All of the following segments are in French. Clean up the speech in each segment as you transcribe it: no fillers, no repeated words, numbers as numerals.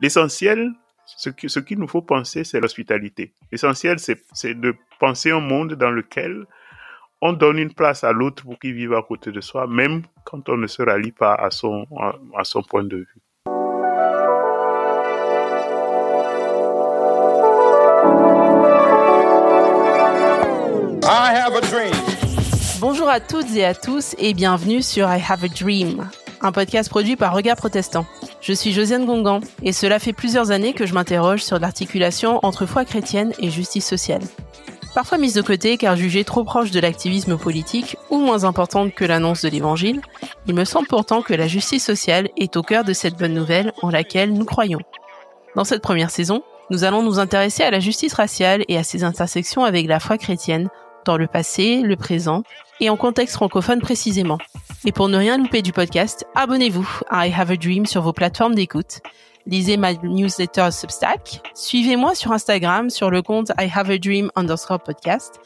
l'essentiel, ce qu'il nous faut penser, c'est l'hospitalité. L'essentiel, c'est de penser un monde dans lequel on donne une place à l'autre pour qu'il vive à côté de soi, même quand on ne se rallie pas à son point de vue. I have a dream. Bonjour à toutes et à tous et bienvenue sur I Have a Dream, un podcast produit par Regard Protestant. Je suis Josiane Gongan et cela fait plusieurs années que je m'interroge sur l'articulation entre foi chrétienne et justice sociale. Parfois mise de côté car jugée trop proche de l'activisme politique ou moins importante que l'annonce de l'évangile, il me semble pourtant que la justice sociale est au cœur de cette bonne nouvelle en laquelle nous croyons. Dans cette première saison, nous allons nous intéresser à la justice raciale et à ses intersections avec la foi chrétienne dans le passé, le présent et en contexte francophone précisément. Et pour ne rien louper du podcast, abonnez-vous à I Have a Dream sur vos plateformes d'écoute. Lisez ma newsletter Substack. Suivez-moi sur Instagram sur le compte I Have a Dream _podcast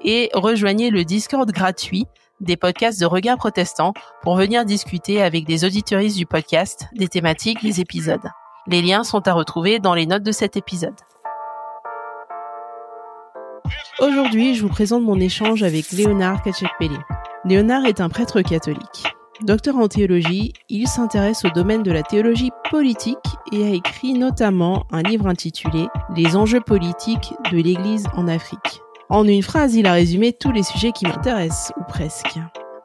et rejoignez le Discord gratuit des podcasts de Regard Protestant pour venir discuter avec des auditeuristes du podcast des thématiques des épisodes. Les liens sont à retrouver dans les notes de cet épisode. Aujourd'hui, je vous présente mon échange avec Léonard Kachek-Pellé. Léonard est un prêtre catholique. Docteur en théologie, il s'intéresse au domaine de la théologie politique et a écrit notamment un livre intitulé « Les enjeux politiques de l'Église en Afrique ». En une phrase, il a résumé tous les sujets qui m'intéressent, ou presque.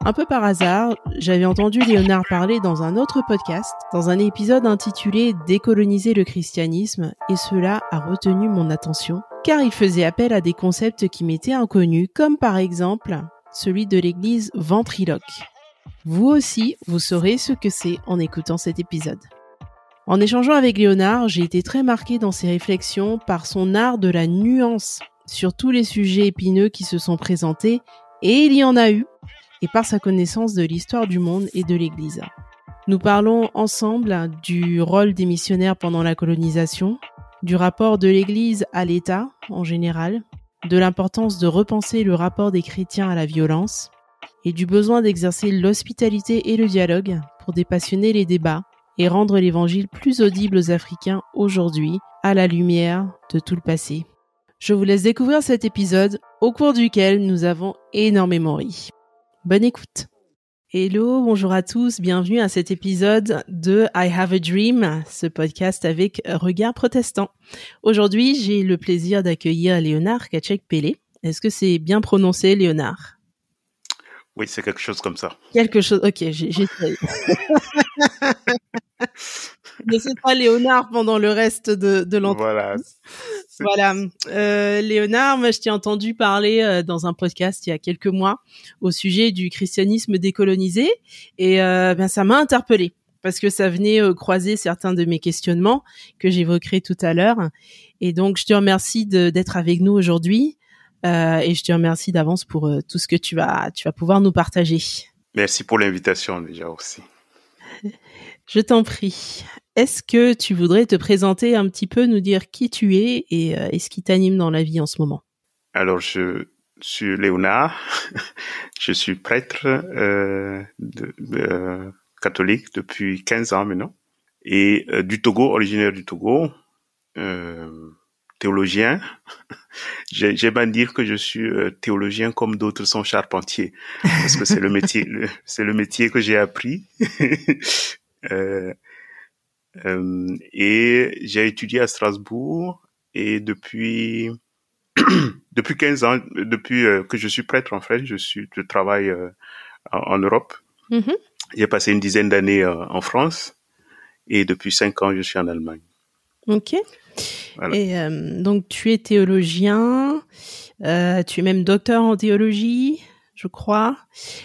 Un peu par hasard, j'avais entendu Léonard parler dans un autre podcast, dans un épisode intitulé « Décoloniser le christianisme » et cela a retenu mon attention, car il faisait appel à des concepts qui m'étaient inconnus, comme par exemple celui de l'église ventriloque. Vous aussi, vous saurez ce que c'est en écoutant cet épisode. En échangeant avec Léonard, j'ai été très marquée dans ses réflexions par son art de la nuance sur tous les sujets épineux qui se sont présentés, et il y en a eu, et par sa connaissance de l'histoire du monde et de l'Église. Nous parlons ensemble du rôle des missionnaires pendant la colonisation, du rapport de l'Église à l'État en général, de l'importance de repenser le rapport des chrétiens à la violence, et du besoin d'exercer l'hospitalité et le dialogue pour dépassionner les débats et rendre l'évangile plus audible aux Africains aujourd'hui, à la lumière de tout le passé. Je vous laisse découvrir cet épisode au cours duquel nous avons énormément ri. Bonne écoute. Hello, bonjour à tous, bienvenue à cet épisode de I Have a Dream, ce podcast avec Regard Protestant. Aujourd'hui, j'ai le plaisir d'accueillir Léonard Kachek-Pellé. Est-ce que c'est bien prononcé, Léonard? Oui, c'est quelque chose comme ça. Quelque chose, ok, j'essaie. Mais c'est pas Léonard pendant le reste de l'entretien. Voilà. Léonard, moi je t'ai entendu parler dans un podcast il y a quelques mois au sujet du christianisme décolonisé et ça m'a interpellée parce que ça venait croiser certains de mes questionnements que j'évoquerai tout à l'heure. Et donc je te remercie d'être avec nous aujourd'hui et je te remercie d'avance pour tout ce que tu vas pouvoir nous partager. Merci pour l'invitation déjà aussi. Je t'en prie. Est-ce que tu voudrais te présenter un petit peu, nous dire qui tu es et ce qui t'anime dans la vie en ce moment? Alors, je suis Léonard, je suis prêtre catholique depuis 15 ans maintenant, et du Togo, originaire du Togo, théologien. J'aime à dire que je suis théologien comme d'autres sont charpentiers, parce que c'est le métier que j'ai appris. Et j'ai étudié à Strasbourg et depuis 15 ans, depuis que je suis prêtre en fait, je travaille en Europe. Mm-hmm. J'ai passé une dizaine d'années en France et depuis 5 ans je suis en Allemagne. Ok. Voilà. Et donc tu es théologien, tu es même docteur en théologie, je crois.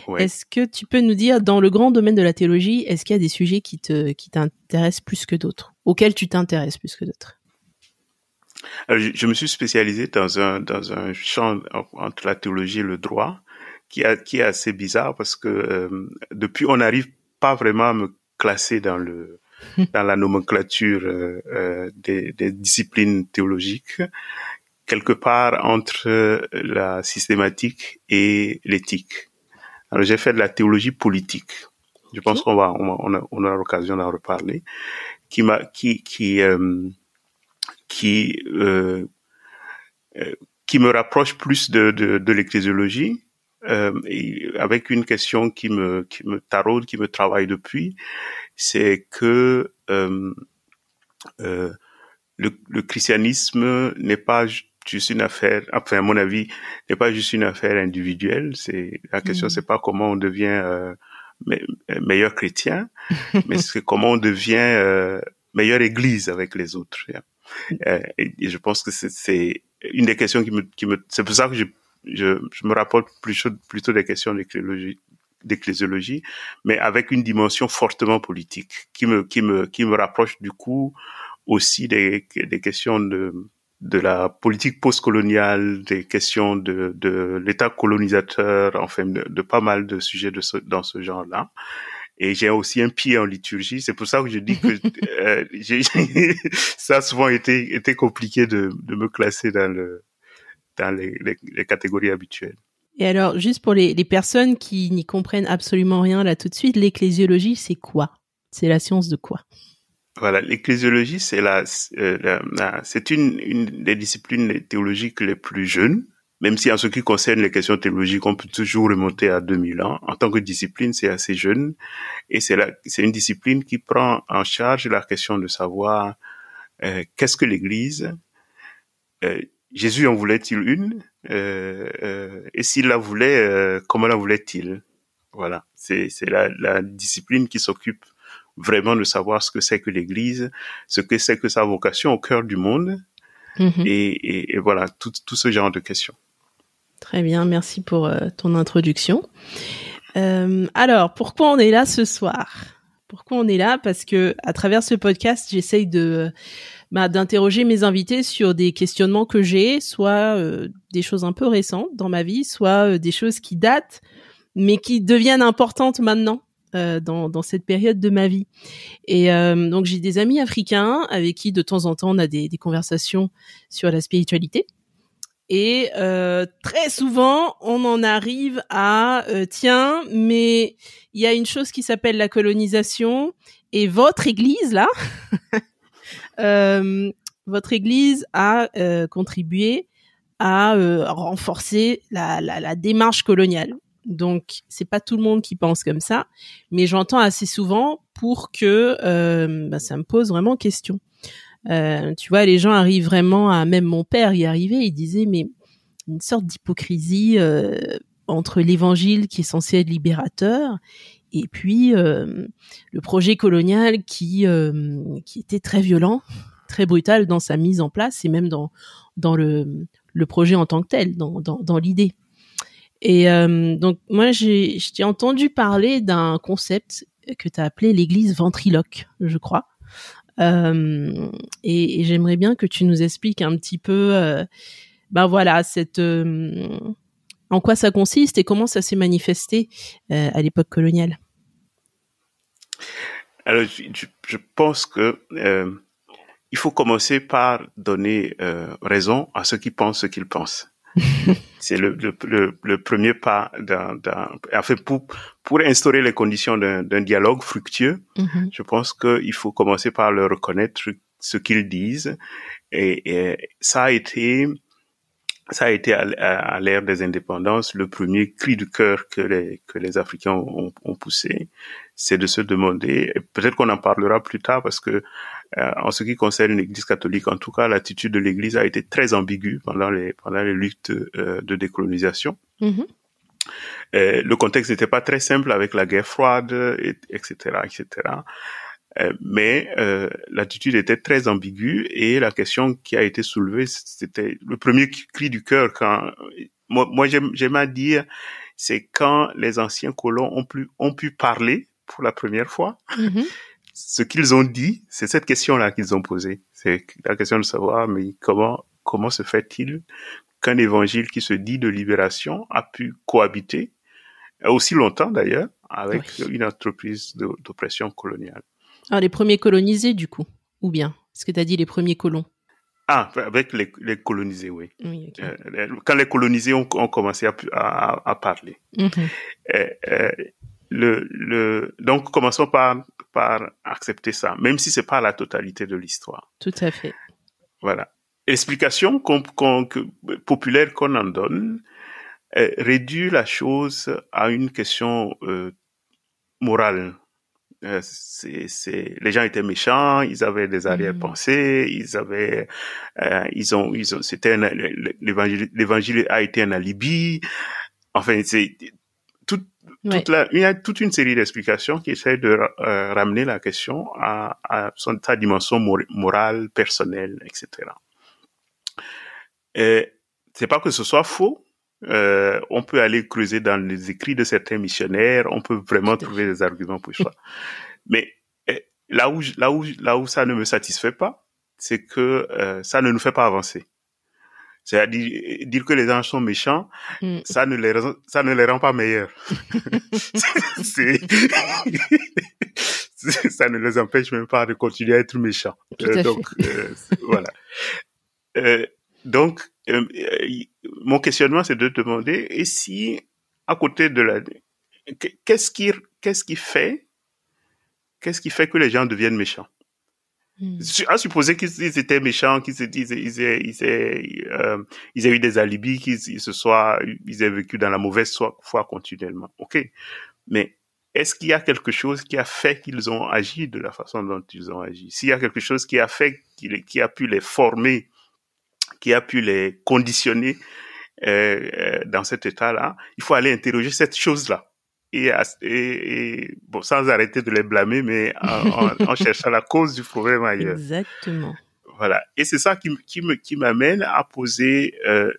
Ouais. Est-ce que tu peux nous dire, dans le grand domaine de la théologie, est-ce qu'il y a des sujets qui t'intéressent plus que d'autres, auxquels tu t'intéresses plus que d'autres? Alors, je me suis spécialisé dans un champ entre la théologie et le droit qui est assez bizarre parce que depuis on n'arrive pas vraiment à me classer dans la nomenclature des disciplines théologiques, quelque part entre la systématique et l'éthique. Alors j'ai fait de la théologie politique. Je pense qu'on aura l'occasion d'en reparler. qui m'a qui qui me rapproche plus de l'ecclésiologie, et avec une question qui me taraude, qui me travaille depuis, c'est que le christianisme n'est pas juste une affaire, enfin à mon avis, n'est pas juste une affaire individuelle. C'est la question, c'est pas comment on devient meilleur chrétien, mais c'est comment on devient meilleure Église avec les autres. Et je pense que c'est une des questions qui me c'est pour ça que je me rapporte plutôt des questions d'ecclésiologie, mais avec une dimension fortement politique qui me rapproche du coup aussi des questions de la politique postcoloniale, des questions de l'État colonisateur, enfin de pas mal de sujets dans ce genre-là. Et j'ai aussi un pied en liturgie. C'est pour ça que je dis que ça a souvent été compliqué de me classer dans les catégories habituelles. Et alors, juste pour les personnes qui n'y comprennent absolument rien là tout de suite, l'ecclésiologie, c'est quoi? C'est la science de quoi? Voilà, l'ecclésiologie, c'est c'est une des disciplines théologiques les plus jeunes, même si en ce qui concerne les questions théologiques, on peut toujours remonter à 2000 ans. En tant que discipline, c'est assez jeune, et c'est une discipline qui prend en charge la question de savoir qu'est-ce que l'Église, Jésus en voulait-il une, et s'il la voulait, comment la voulait-il? Voilà, c'est la discipline qui s'occupe vraiment de savoir ce que c'est que l'Église, ce que c'est que sa vocation au cœur du monde, et voilà, tout ce genre de questions. Très bien, merci pour ton introduction. Alors, pourquoi on est là ce soir? Pourquoi on est là? Parce que à travers ce podcast, j'essaye d'interroger mes invités sur des questionnements que j'ai, soit des choses un peu récentes dans ma vie, soit des choses qui datent, mais qui deviennent importantes maintenant. Dans cette période de ma vie. Et donc j'ai des amis africains avec qui de temps en temps on a des conversations sur la spiritualité. Et très souvent on en arrive à tiens, mais il y a une chose qui s'appelle la colonisation, et votre église là votre église a contribué à renforcer la démarche coloniale. Donc, c'est pas tout le monde qui pense comme ça, mais j'entends assez souvent pour que ça me pose vraiment question. Tu vois, les gens arrivent vraiment à... Même mon père y arrivait, il disait, mais une sorte d'hypocrisie entre l'évangile qui est censé être libérateur et puis le projet colonial qui était très violent, très brutal dans sa mise en place et même dans le projet en tant que tel, dans l'idée. Et donc moi je t'ai entendu parler d'un concept que tu as appelé l'église ventriloque, je crois. Et j'aimerais bien que tu nous expliques un petit peu voilà en quoi ça consiste et comment ça s'est manifesté à l'époque coloniale. Alors je pense que il faut commencer par donner raison à ceux qui pensent ce qu'ils pensent. C'est le premier pas enfin pour instaurer les conditions d'un dialogue fructueux. Je pense qu'il faut commencer par leur reconnaître ce qu'ils disent, et ça a été à l'ère des indépendances le premier cri du cœur que les Africains ont poussé, c'est de se demander, et peut-être qu'on en parlera plus tard parce que en ce qui concerne l'Église catholique, en tout cas, l'attitude de l'Église a été très ambiguë pendant les luttes de décolonisation. Le contexte n'était pas très simple avec la guerre froide, etc., etc. Mais l'attitude était très ambiguë, et la question qui a été soulevée, c'était le premier cri du cœur. Quand moi j'aime à dire, c'est quand les anciens colons ont pu parler pour la première fois. Ce qu'ils ont dit, c'est cette question-là qu'ils ont posée. C'est la question de savoir, mais comment se fait-il qu'un évangile qui se dit de libération a pu cohabiter aussi longtemps d'ailleurs avec une entreprise d'oppression coloniale. Alors, les premiers colonisés, du coup, ou bien? Est-ce que tu as dit les premiers colons? Ah, avec les colonisés, oui. Oui, okay. Quand les colonisés ont commencé à parler. Donc, commençons par par accepter ça, même si c'est pas la totalité de l'histoire. Tout à fait. Voilà. L'explication populaire qu'on en donne réduit la chose à une question morale. Les gens étaient méchants, ils avaient des arrière-pensées, l'évangile a été un alibi. Enfin, il y a toute une série d'explications qui essaient de ramener la question à sa dimension morale, personnelle, etc. C'est pas que ce soit faux. On peut aller creuser dans les écrits de certains missionnaires, on peut vraiment trouver des arguments pour ça. Mais là où ça ne me satisfait pas, c'est que ça ne nous fait pas avancer. C'est-à-dire dire que les anges sont méchants, ça ne les rend pas meilleurs. Ça ne les empêche même pas de continuer à être méchants. Donc voilà. Donc mon questionnement, c'est de demander, et si à côté de qu'est-ce qui fait que les gens deviennent méchants? À supposer qu'ils étaient méchants, ils aient eu des alibis, ils aient vécu dans la mauvaise foi continuellement. Ok. Mais est-ce qu'il y a quelque chose qui a fait qu'ils ont agi de la façon dont ils ont agi? S'il y a quelque chose qui a fait, qui a pu les former, qui a pu les conditionner dans cet état-là, il faut aller interroger cette chose-là. Et bon, sans arrêter de les blâmer, mais en cherchant la cause du problème ailleurs. Exactement. Voilà. Et c'est ça qui m'amène à poser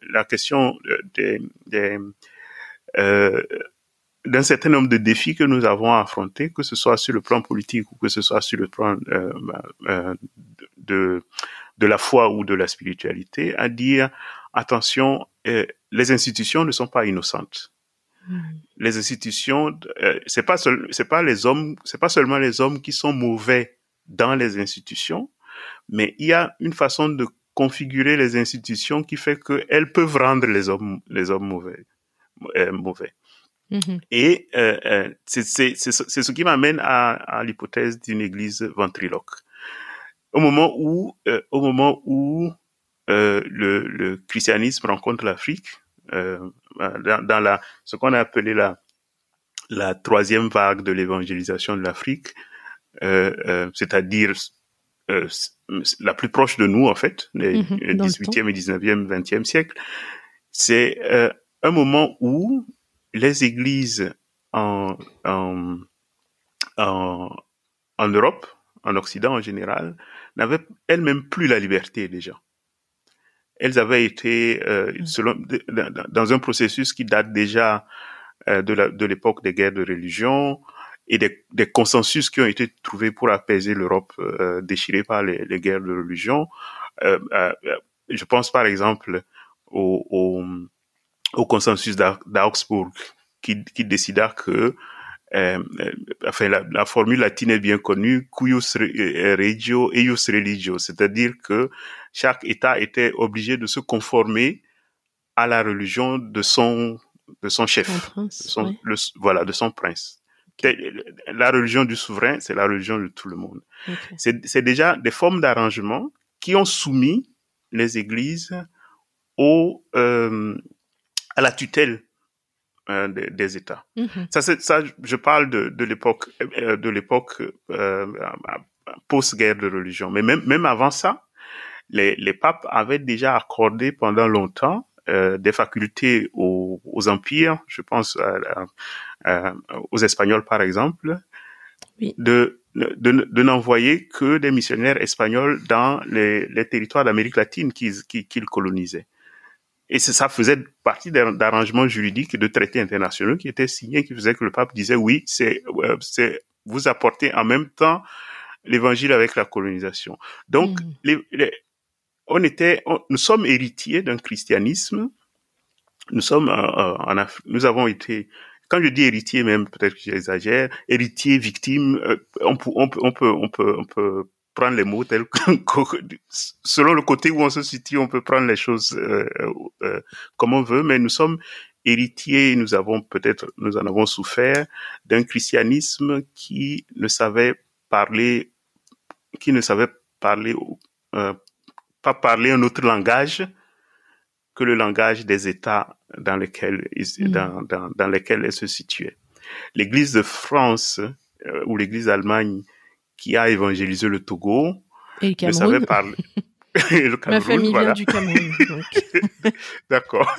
la question d'un certain nombre de défis que nous avons à affronter, que ce soit sur le plan politique ou que ce soit sur le plan de la foi ou de la spiritualité, à dire attention, les institutions ne sont pas innocentes. Les institutions, c'est pas seulement les hommes qui sont mauvais dans les institutions, mais il y a une façon de configurer les institutions qui fait qu'elles peuvent rendre les hommes mauvais. Et c'est ce qui m'amène à l'hypothèse d'une église ventriloque. Au moment où le christianisme rencontre l'Afrique, dans ce qu'on a appelé la troisième vague de l'évangélisation de l'Afrique, c'est-à-dire la plus proche de nous en fait, les 18e et 19e, 20e siècle, c'est un moment où les églises en Europe, en Occident en général, n'avaient elles-mêmes plus la liberté déjà. Elles avaient été dans un processus qui date déjà de l'époque des guerres de religion et des consensus qui ont été trouvés pour apaiser l'Europe déchirée par les guerres de religion. Je pense par exemple au consensus d'Augsbourg qui décida que enfin la formule latine est bien connue, cuius regio eius religio, c'est-à-dire que chaque État était obligé de se conformer à la religion de son chef, de son prince. La religion du souverain, c'est la religion de tout le monde. Okay. C'est déjà des formes d'arrangement qui ont soumis les églises à la tutelle des États. Ça, je parle de l'époque post-guerre de religion. Mais même avant ça, les papes avaient déjà accordé pendant longtemps des facultés aux empires, je pense aux Espagnols par exemple, de n'envoyer que des missionnaires espagnols dans les territoires d'Amérique latine qu'ils colonisaient. Et ça faisait partie d'arrangements juridiques et de traités internationaux qui étaient signés, qui faisaient que le pape disait oui, vous apportez en même temps l'évangile avec la colonisation. Donc, nous sommes héritiers d'un christianisme. Nous avons été, quand je dis héritier, même peut-être que j'exagère, héritier, victime, on peut prendre les mots tels que selon le côté où on se situe, on peut prendre les choses comme on veut, mais nous sommes héritiers, nous en avons souffert d'un christianisme qui ne savait parler, qui ne savaient parler, euh, pas parler un autre langage que le langage des États dans lesquels dans lesquels elles se situaient. L'Église de France ou l'Église d'Allemagne qui a évangélisé le Togo et le ne savait Cameroun. parler. Le Cameroun, Ma famille voilà. vient du Cameroun. Donc. D'accord.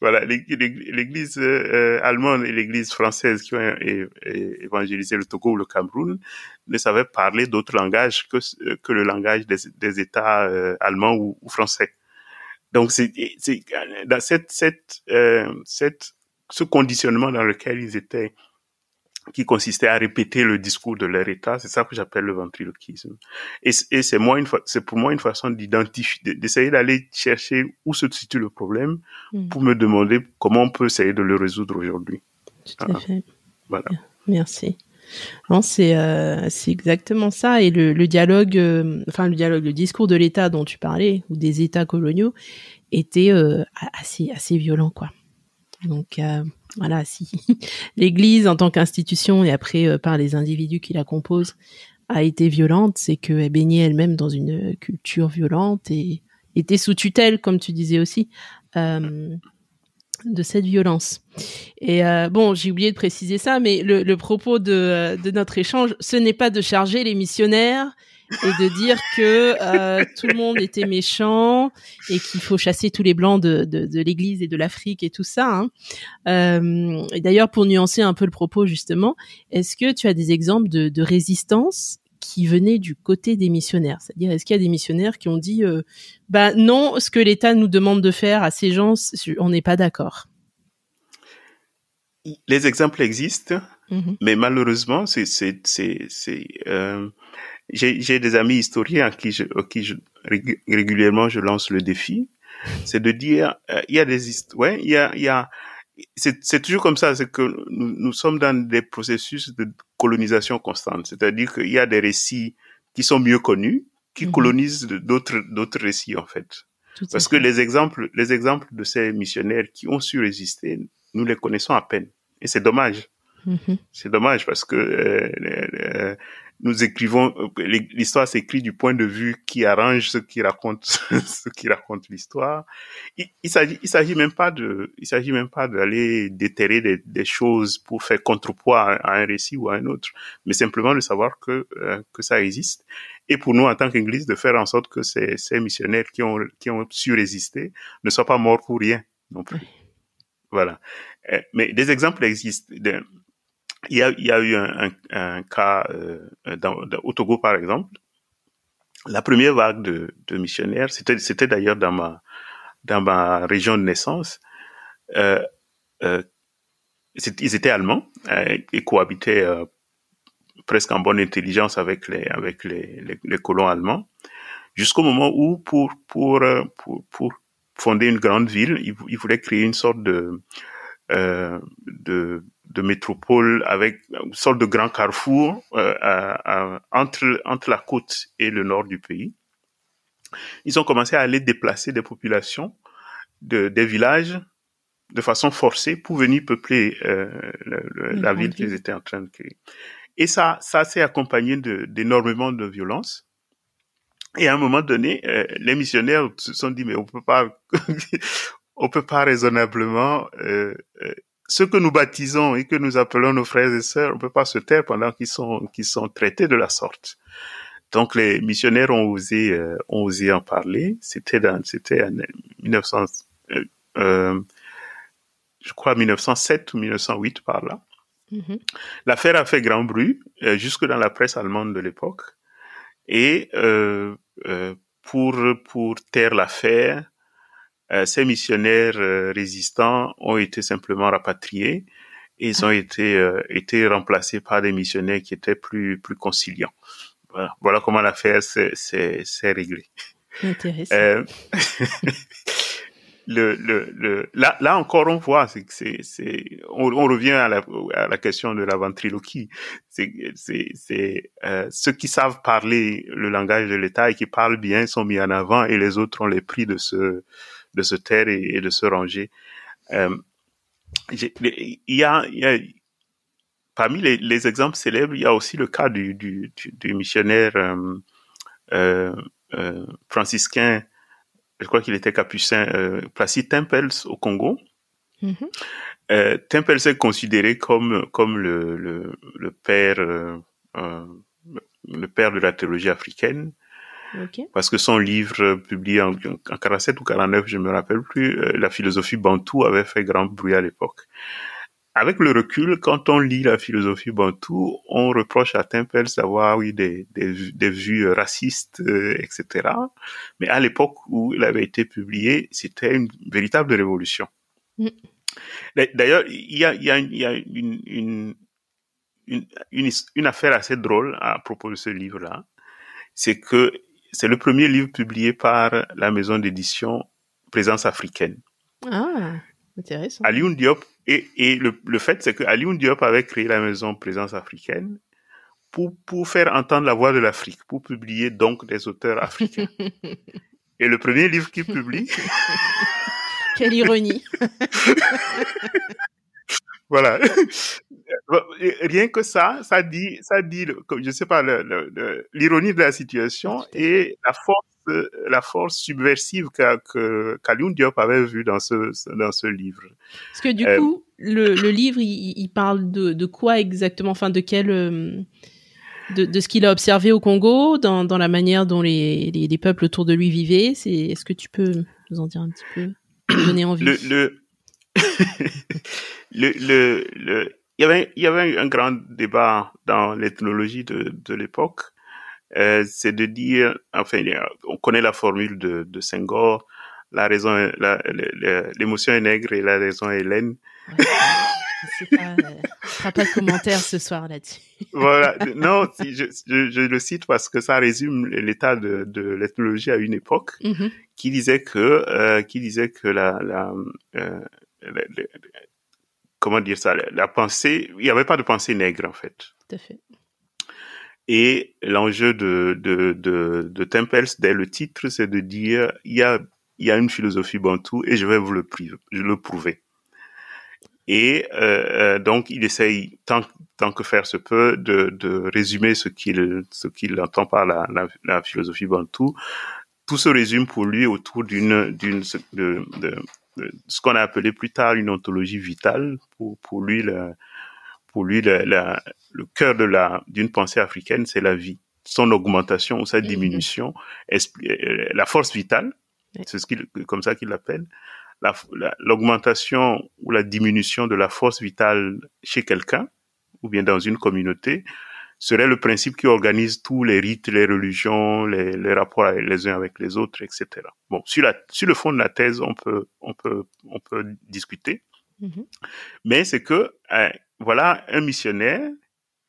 Voilà, l'Église allemande et l'Église française qui ont évangélisé le Togo ou le Cameroun ne savaient parler d'autres langages que le langage des États allemands ou français. Donc c'est dans ce conditionnement dans lequel ils étaient, qui consistait à répéter le discours de leur État, c'est ça que j'appelle le ventriloquisme. Et c'est pour moi une façon d'identifier, d'essayer d'aller chercher où se situe le problème pour me demander comment on peut essayer de le résoudre aujourd'hui. Tout à fait. Voilà. Merci. Non, c'est exactement ça. Et le dialogue, le discours de l'État dont tu parlais, ou des États coloniaux, était assez violent, quoi. Donc voilà, si l'Église en tant qu'institution et après par les individus qui la composent a été violente, c'est qu'elle baignait elle-même dans une culture violente et était sous tutelle, comme tu disais aussi, de cette violence. Et bon, j'ai oublié de préciser ça, mais le propos de notre échange, ce n'est pas de charger les missionnaires et de dire que tout le monde était méchant et qu'il faut chasser tous les blancs de l'Église et de l'Afrique et tout ça. Et d'ailleurs, pour nuancer un peu le propos justement, est-ce que tu as des exemples de résistance qui venaient du côté des missionnaires? C'est-à-dire, est-ce qu'il y a des missionnaires qui ont dit non, ce que l'État nous demande de faire à ces gens, on n'est pas d'accord? Les exemples existent, mais malheureusement, j'ai des amis historiens à qui régulièrement je lance le défi, c'est de dire il y a des histoires, c'est toujours comme ça, c'est que nous sommes dans des processus de colonisation constante, c'est-à-dire qu'il y a des récits qui sont mieux connus, qui colonisent d'autres récits en fait. Parce que les exemples de ces missionnaires qui ont su résister, nous les connaissons à peine, et c'est dommage. C'est dommage parce que nous écrivons, l'histoire s'écrit du point de vue qui arrange ce qui raconte l'histoire. Il s'agit même pas d'aller déterrer des choses pour faire contrepoids à un récit ou à un autre, mais simplement de savoir que ça existe. Et pour nous, en tant qu'Église, de faire en sorte que ces missionnaires qui ont su résister ne soient pas morts pour rien non plus. Voilà. Mais des exemples existent. Il y a eu un cas au Togo, par exemple. La première vague de missionnaires, c'était d'ailleurs dans ma région de naissance. Ils étaient allemands et cohabitaient presque en bonne intelligence avec les colons allemands, jusqu'au moment où pour fonder une grande ville, ils voulaient créer une sorte de métropole avec une sorte de grand carrefour entre la côte et le nord du pays. Ils ont commencé à aller déplacer des populations des villages de façon forcée pour venir peupler la ville qu'ils étaient en train de créer. Et ça s'est accompagné d'énormément de violence. Et à un moment donné, les missionnaires se sont dit mais on peut pas raisonnablement ceux que nous baptisons et que nous appelons nos frères et sœurs, on peut pas se taire pendant qu'ils sont traités de la sorte. Donc les missionnaires ont osé en parler. C'était en 1900, je crois 1907 ou 1908 par là. L'affaire a fait grand bruit jusque dans la presse allemande de l'époque. Et pour taire l'affaire, ces missionnaires résistants ont été simplement rapatriés et ils ont été remplacés par des missionnaires qui étaient plus conciliants. Voilà comment l'affaire s'est réglée. Intéressant. Là encore on voit on revient à la question de la ventriloquie. Ceux qui savent parler le langage de l'État et qui parlent bien sont mis en avant et les autres ont les prix de se taire et de se ranger. Il y a parmi les exemples célèbres, il y a aussi le cas du missionnaire euh, franciscain, je crois qu'il était capucin, Placide Tempels au Congo. Mhm. Tempels est considéré comme le père euh, le père de la théologie africaine. Ok. Parce que son livre publié en 47 ou 49, je me rappelle plus, la philosophie bantou avait fait grand bruit à l'époque. Avec le recul, quand on lit la philosophie bantou, on reproche à Tempels d'avoir eu des vues racistes, etc. Mais à l'époque où il avait été publié, c'était une véritable révolution. Mm. D'ailleurs, il y a une affaire assez drôle à propos de ce livre-là. C'est que c'est le premier livre publié par la maison d'édition Présence africaine. Ah, intéressant. Alioune Diop, et le fait, c'est que Alioune Diop avait créé la maison Présence africaine pour faire entendre la voix de l'Afrique, pour publier donc des auteurs africains. Et le premier livre qu'il publie... Quelle ironie. Voilà. Rien que ça dit, je sais pas, l'ironie de la situation et la force subversive qu'Alioune Diop avait vue dans ce livre. Parce que du coup, le livre, il parle de quoi exactement, enfin de quel, de ce qu'il a observé au Congo, dans la manière dont les peuples autour de lui vivaient. Est-ce que tu peux nous en dire un petit peu, nous donner envie? Il y avait un grand débat dans l'ethnologie de l'époque. C'est de dire, enfin, on connaît la formule de Senghor, l'émotion est nègre et la raison est laine. Ouais, fera pas de commentaire ce soir là-dessus. Voilà. Non, je le cite parce que ça résume l'état de l'ethnologie à une époque, qui disait que comment dire ça, la pensée, il n'y avait pas de pensée nègre, en fait. Tout à fait. Et l'enjeu de Tempels, dès le titre, c'est de dire, il y a une philosophie bantou et je vais vous le prouver. Et donc, il essaye, tant que faire se peut, de résumer ce qu'il entend par la philosophie bantou. Tout se résume pour lui autour de ce qu'on a appelé plus tard une ontologie vitale. Pour lui, le cœur d'une pensée africaine, c'est la vie. Son augmentation ou sa diminution, la force vitale, c'est comme ça qu'il l'appelle, l'augmentation ou la diminution de la force vitale chez quelqu'un, ou bien dans une communauté, serait le principe qui organise tous les rites, les religions, les rapports les uns avec les autres, etc. Bon, sur le fond de la thèse, on peut discuter. Mais c'est que, voilà un missionnaire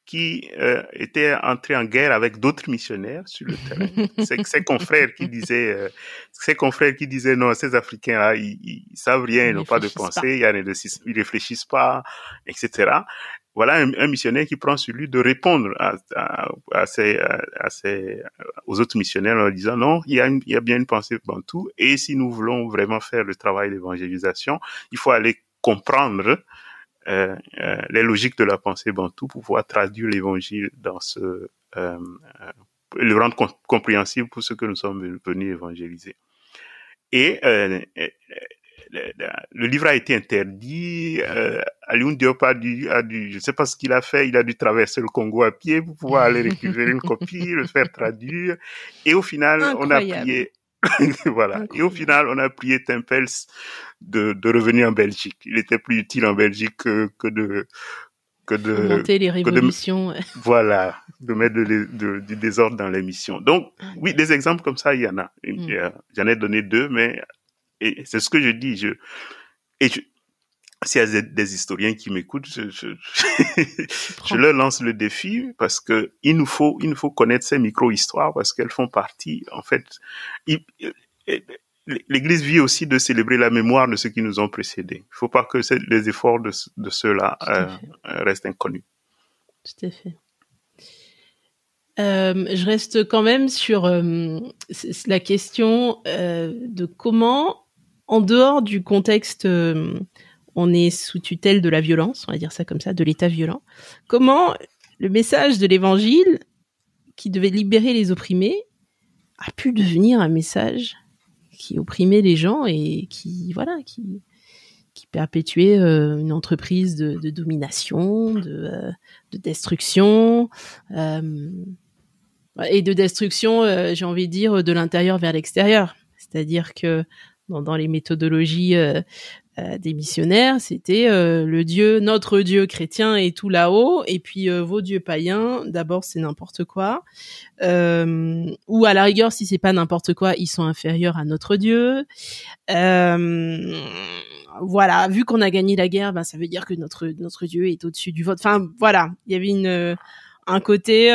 qui était entré en guerre avec d'autres missionnaires sur le terrain. C'est ses confrères qui disaient non, ces Africains-là, ils savent rien, ils n'ont pas de pensée, ils réfléchissent pas, etc. Voilà un missionnaire qui prend sur lui de répondre aux autres missionnaires en leur disant non, il y a bien une pensée bantou, et si nous voulons vraiment faire le travail d'évangélisation, il faut aller comprendre les logiques de la pensée bantou pour pouvoir traduire l'évangile le rendre compréhensible pour ceux que nous sommes venus évangéliser. Et le livre a été interdit. Alioune Diop a dû, je ne sais pas ce qu'il a fait, il a dû traverser le Congo à pied pour pouvoir aller récupérer une copie, le faire traduire. Et au final, on a prié. Voilà. Incroyable. Et au final, on a prié Tempels de revenir en Belgique. Il était plus utile en Belgique que de monter les révolutions. Voilà, de mettre du désordre dans l'émission. Donc, oui, des exemples comme ça, il y en a. J'en ai donné 2, mais c'est ce que je dis. S'il y a des historiens qui m'écoutent, je leur lance le défi parce que il nous faut connaître ces micro-histoires parce qu'elles font partie, en fait. L'Église vit aussi de célébrer la mémoire de ceux qui nous ont précédés. Il ne faut pas que les efforts de ceux-là restent inconnus. Tout à fait. Je reste quand même sur la question de comment, en dehors du contexte on est sous tutelle de la violence, on va dire ça comme ça, de l'État violent. Comment le message de l'Évangile, qui devait libérer les opprimés, a pu devenir un message qui opprimait les gens et qui perpétuait une entreprise de domination, de destruction, et de destruction, j'ai envie de dire, de l'intérieur vers l'extérieur. C'est-à-dire que dans les méthodologies des missionnaires, c'était notre Dieu chrétien est tout là-haut, et puis vos dieux païens, d'abord c'est n'importe quoi, ou à la rigueur, si c'est pas n'importe quoi, ils sont inférieurs à notre Dieu. Voilà, vu qu'on a gagné la guerre, ben ça veut dire que notre Dieu est au-dessus du vôtre. Enfin voilà, il y avait un côté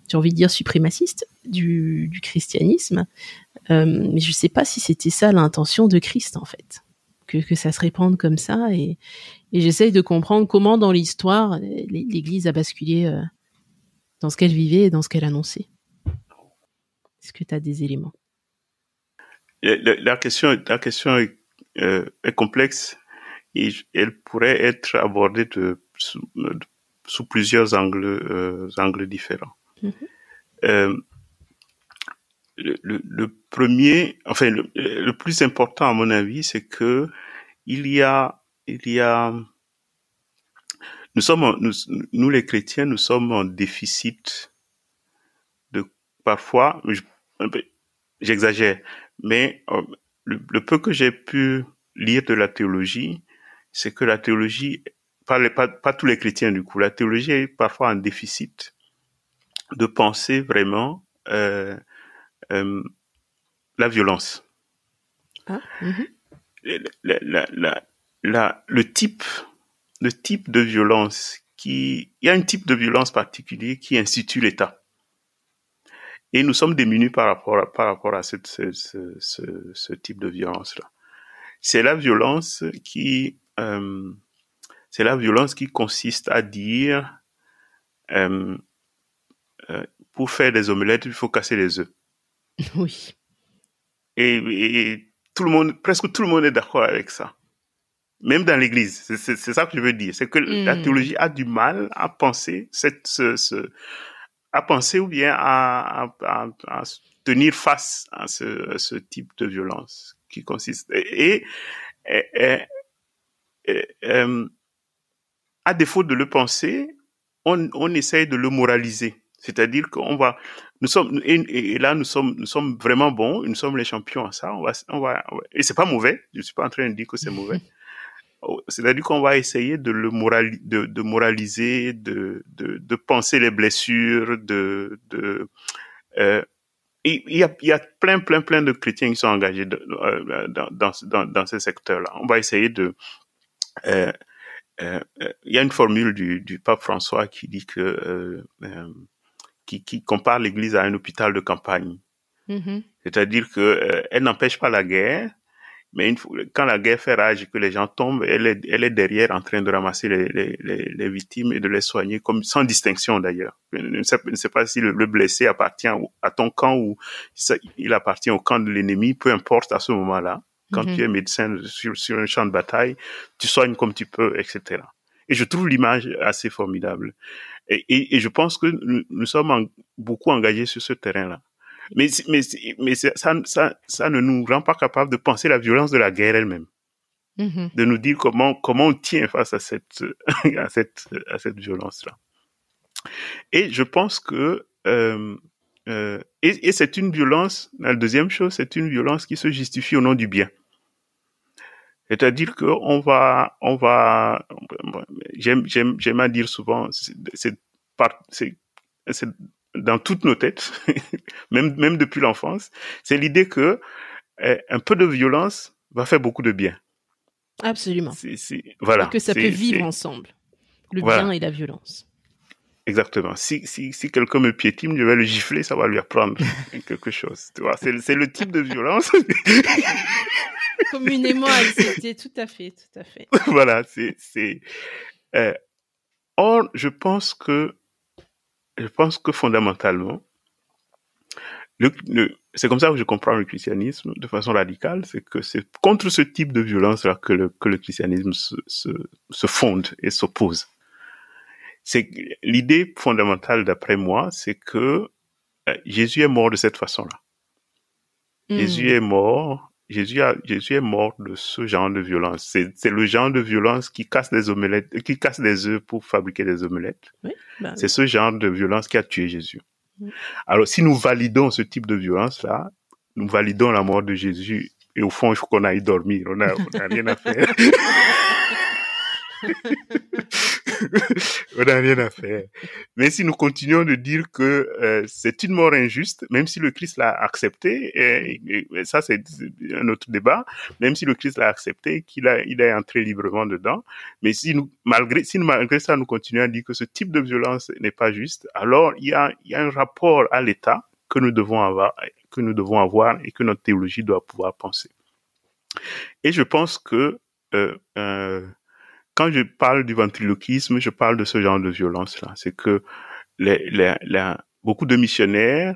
j'ai envie de dire suprémaciste du christianisme, mais je sais pas si c'était ça l'intention de Christ en fait, que ça se répande comme ça, et j'essaye de comprendre comment dans l'histoire l'Église a basculé dans ce qu'elle vivait et dans ce qu'elle annonçait. Est-ce que tu as des éléments? La question est complexe et elle pourrait être abordée sous plusieurs angles différents. Mm-hmm. Le premier, enfin le plus important à mon avis, c'est que nous les chrétiens, nous sommes en déficit de parfois, j'exagère, mais le peu que j'ai pu lire de la théologie, c'est que la théologie, pas tous les chrétiens du coup, la théologie est parfois en déficit de penser vraiment la violence. Ah, mm-hmm. Le type de violence il y a un type de violence particulier qui institue l'État. Et nous sommes démunis par rapport à ce type de violence-là. C'est la violence qui consiste à dire pour faire des omelettes, il faut casser les œufs. Oui. Et presque tout le monde est d'accord avec ça. Même dans l'Église, c'est ça que je veux dire. C'est que la théologie a du mal à penser à penser ou bien à tenir face à ce type de violence qui consiste à défaut de le penser, on essaye de le moraliser. C'est-à-dire nous sommes vraiment bons, nous sommes les champions à ça. Et c'est pas mauvais. Je suis pas en train de dire que c'est mauvais. C'est-à-dire qu'on va essayer de moraliser, de penser les blessures, il y a plein de chrétiens qui sont engagés dans ce secteur-là. On va essayer il y a une formule du pape François qui dit qui compare l'Église à un hôpital de campagne. Mm-hmm. C'est-à-dire que elle n'empêche pas la guerre, mais quand la guerre fait rage et que les gens tombent, elle est derrière en train de ramasser les victimes et de les soigner, comme sans distinction d'ailleurs. Je ne sais pas si le blessé appartient à ton camp ou il appartient au camp de l'ennemi, peu importe à ce moment-là. Quand tu es médecin sur un champ de bataille, tu soignes comme tu peux, etc. Et je trouve l'image assez formidable. Et je pense que nous sommes beaucoup engagés sur ce terrain-là. Mais ça ne nous rend pas capables de penser la violence de la guerre elle-même. Mm-hmm. De nous dire comment on tient face à cette violence-là. Et je pense que et c'est une violence, la deuxième chose, c'est une violence qui se justifie au nom du bien. C'est-à-dire que j'aime à dire souvent, c'est dans toutes nos têtes, même depuis l'enfance, c'est l'idée que un peu de violence va faire beaucoup de bien. Absolument. Voilà. Et que ça peut vivre ensemble, le bien et la violence. Exactement. Si quelqu'un me piétine, je vais le gifler, ça va lui apprendre quelque chose. Tu vois, c'est le type de violence. Communément accepté, tout à fait. Voilà, or, je pense que fondamentalement, C'est comme ça que je comprends le christianisme de façon radicale, c'est que c'est contre ce type de violence-là que le christianisme se fonde et s'oppose. C'est l'idée fondamentale, d'après moi, c'est que Jésus est mort de cette façon-là. Jésus est mort. Jésus est mort de ce genre de violence. C'est le genre de violence qui casse des œufs pour fabriquer des omelettes. Oui, c'est ce genre de violence qui a tué Jésus. Alors, si nous validons ce type de violence-là, nous validons la mort de Jésus. Et au fond, il faut qu'on aille dormir. On n'a rien à faire. On n'a rien à faire. Mais si nous continuons de dire que c'est une mort injuste, même si le Christ l'a accepté, et ça c'est un autre débat, même si le Christ l'a accepté, il est entré librement dedans, mais si malgré ça nous continuons à dire que ce type de violence n'est pas juste, alors il y a un rapport à l'État que nous devons avoir et que notre théologie doit pouvoir penser. Et je pense que quand je parle du ventriloquisme, je parle de ce genre de violence-là. C'est que beaucoup de missionnaires,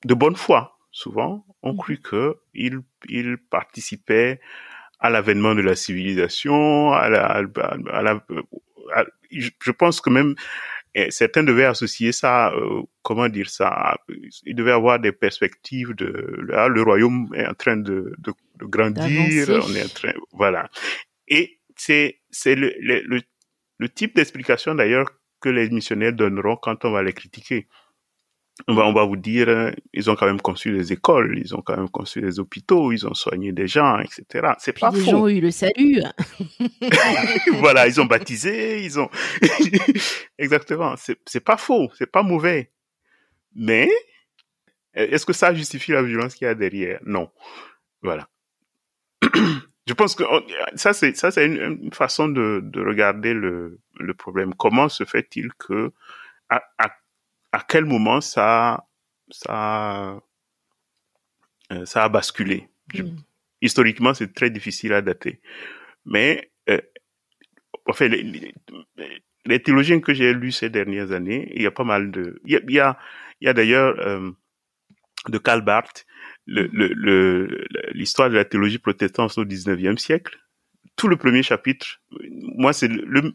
de bonne foi, souvent, ont cru qu'ils participaient à l'avènement de la civilisation, je pense que même certains devaient associer ça, ils devaient avoir des perspectives le royaume est en train de grandir, on est en train, voilà. Et c'est le type d'explication d'ailleurs que les missionnaires donneront quand on va les critiquer. On va vous dire, ils ont quand même construit des écoles, ils ont quand même construit des hôpitaux, ils ont soigné des gens, etc. C'est puis pas faux. Les gens ont eu le salut. Voilà, ils ont baptisé, ils ont... Exactement, c'est pas faux, c'est pas mauvais. Mais, est-ce que ça justifie la violence qu'il y a derrière? Non. Voilà. Je pense que ça c'est une façon de regarder le problème. Comment se fait-il que à quel moment ça a basculé? Historiquement, c'est très difficile à dater. Mais enfin, les théologiens que j'ai lus ces dernières années, il y a pas mal de... Il y a d'ailleurs de Karl Barth, l'histoire de la théologie protestante au 19e siècle. Tout le premier chapitre, moi,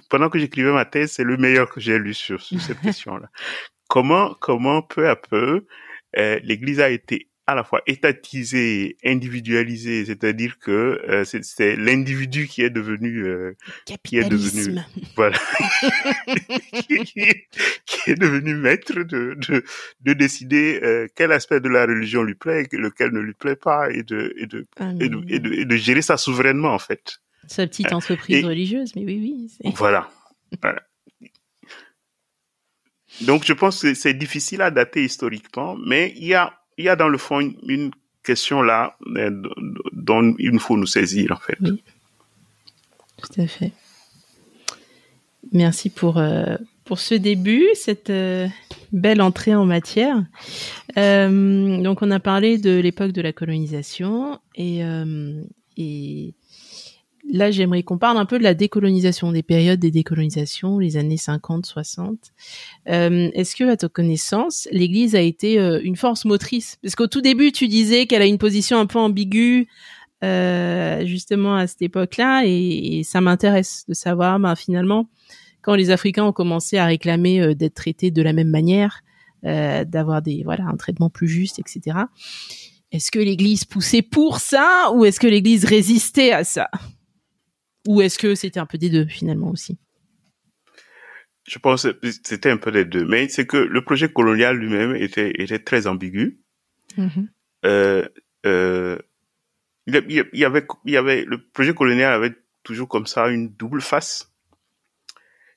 pendant que j'écrivais ma thèse, c'est le meilleur que j'ai lu sur cette question-là. Comment peu à peu, l'Église a été à la fois étatisée, individualisée, c'est-à-dire que c'est l'individu qui est devenu voilà qui est devenu maître de décider quel aspect de la religion lui plaît, lequel ne lui plaît pas, et de gérer ça souverainement en fait. Sa petite entreprise religieuse, mais oui. Voilà. Donc, je pense que c'est difficile à dater historiquement, mais il y a dans le fond une question là dont il faut nous saisir, en fait. Oui, tout à fait. Merci pour ce début, cette belle entrée en matière. Donc, on a parlé de l'époque de la colonisation et là, j'aimerais qu'on parle un peu de la décolonisation, des périodes des décolonisations, les années 50, 60. Est-ce que, à ta connaissance, l'Église a été une force motrice? Parce qu'au tout début, tu disais qu'elle a une position un peu ambiguë, justement à cette époque-là, et ça m'intéresse de savoir, finalement, quand les Africains ont commencé à réclamer d'être traités de la même manière, d'avoir un traitement plus juste, etc. Est-ce que l'Église poussait pour ça, ou est-ce que l'Église résistait à ça? Ou est-ce que c'était un peu des deux, finalement, aussi? Je pense que c'était un peu des deux. Mais c'est que le projet colonial lui-même était très ambigu. Il y avait, le projet colonial avait toujours comme ça une double face.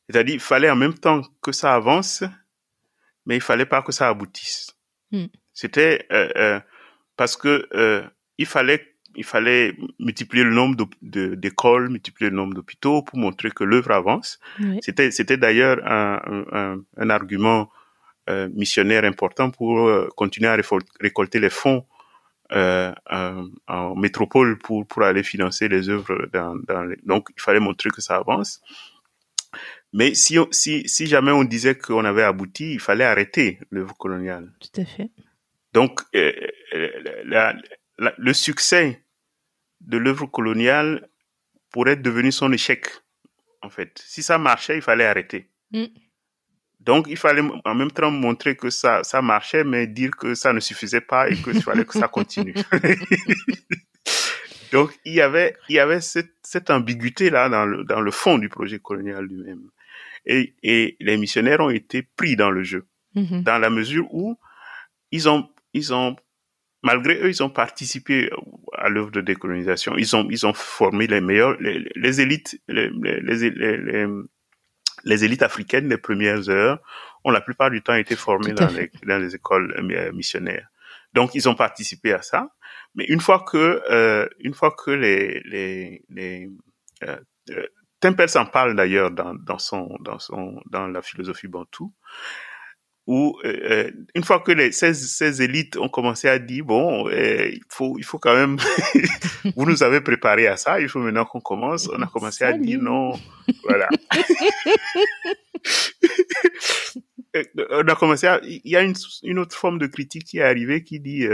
C'est-à-dire, il fallait en même temps que ça avance, mais il fallait pas que ça aboutisse. C'était, parce que, il fallait multiplier le nombre d'écoles, multiplier le nombre d'hôpitaux pour montrer que l'œuvre avance. Oui. C'était d'ailleurs un argument missionnaire important pour continuer à récolter les fonds en métropole pour aller financer les œuvres donc il fallait montrer que ça avance. Mais si jamais on disait qu'on avait abouti, il fallait arrêter l'œuvre coloniale. Tout à fait. Donc, le succès de l'œuvre coloniale pourrait devenir son échec, en fait. Si ça marchait, il fallait arrêter. Donc, il fallait en même temps montrer que ça marchait, mais dire que ça ne suffisait pas et qu'il fallait que ça continue. Donc, il y avait cette ambiguïté-là dans le fond du projet colonial lui-même. Et les missionnaires ont été pris dans le jeu, dans la mesure où ils ont, malgré eux, ils ont participé à l'œuvre de décolonisation. Ils ont formé les meilleurs, les élites, les élites africaines des premières heures ont la plupart du temps été formées dans les écoles missionnaires. Donc, ils ont participé à ça. Mais une fois que Tempel s'en parle d'ailleurs dans la philosophie bantoue, où une fois que ces élites ont commencé à dire bon, il faut quand même vous nous avez préparé à ça, il faut maintenant qu'on commence. On a commencé à dire non, voilà. On a commencé à, il y a une autre forme de critique qui est arrivée qui dit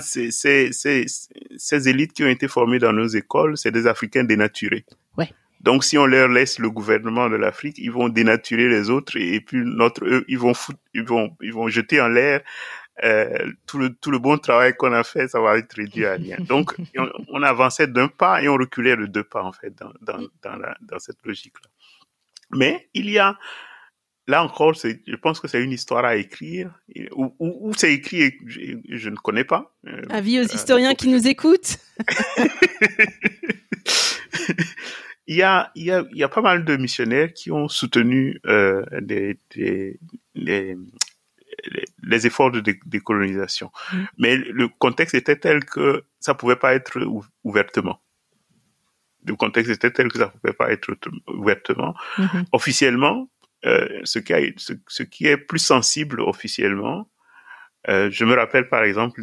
ces élites qui ont été formées dans nos écoles, c'est des Africains dénaturés. Ouais. Donc, si on leur laisse le gouvernement de l'Afrique, ils vont dénaturer les autres et puis ils vont jeter en l'air tout le bon travail qu'on a fait, ça va être réduit à rien. Donc, on avançait d'un pas et on reculait de 2 pas en fait dans cette logique-là. Mais il y a là encore, je pense que c'est une histoire à écrire où c'est écrit et je ne connais pas. Avis aux historiens qui nous écoutent. Il y a pas mal de missionnaires qui ont soutenu les efforts de décolonisation. Mais le contexte était tel que ça pouvait pas être ouvertement. Le contexte était tel que ça pouvait pas être ouvertement. Officiellement, ce qui est plus sensible officiellement, je me rappelle par exemple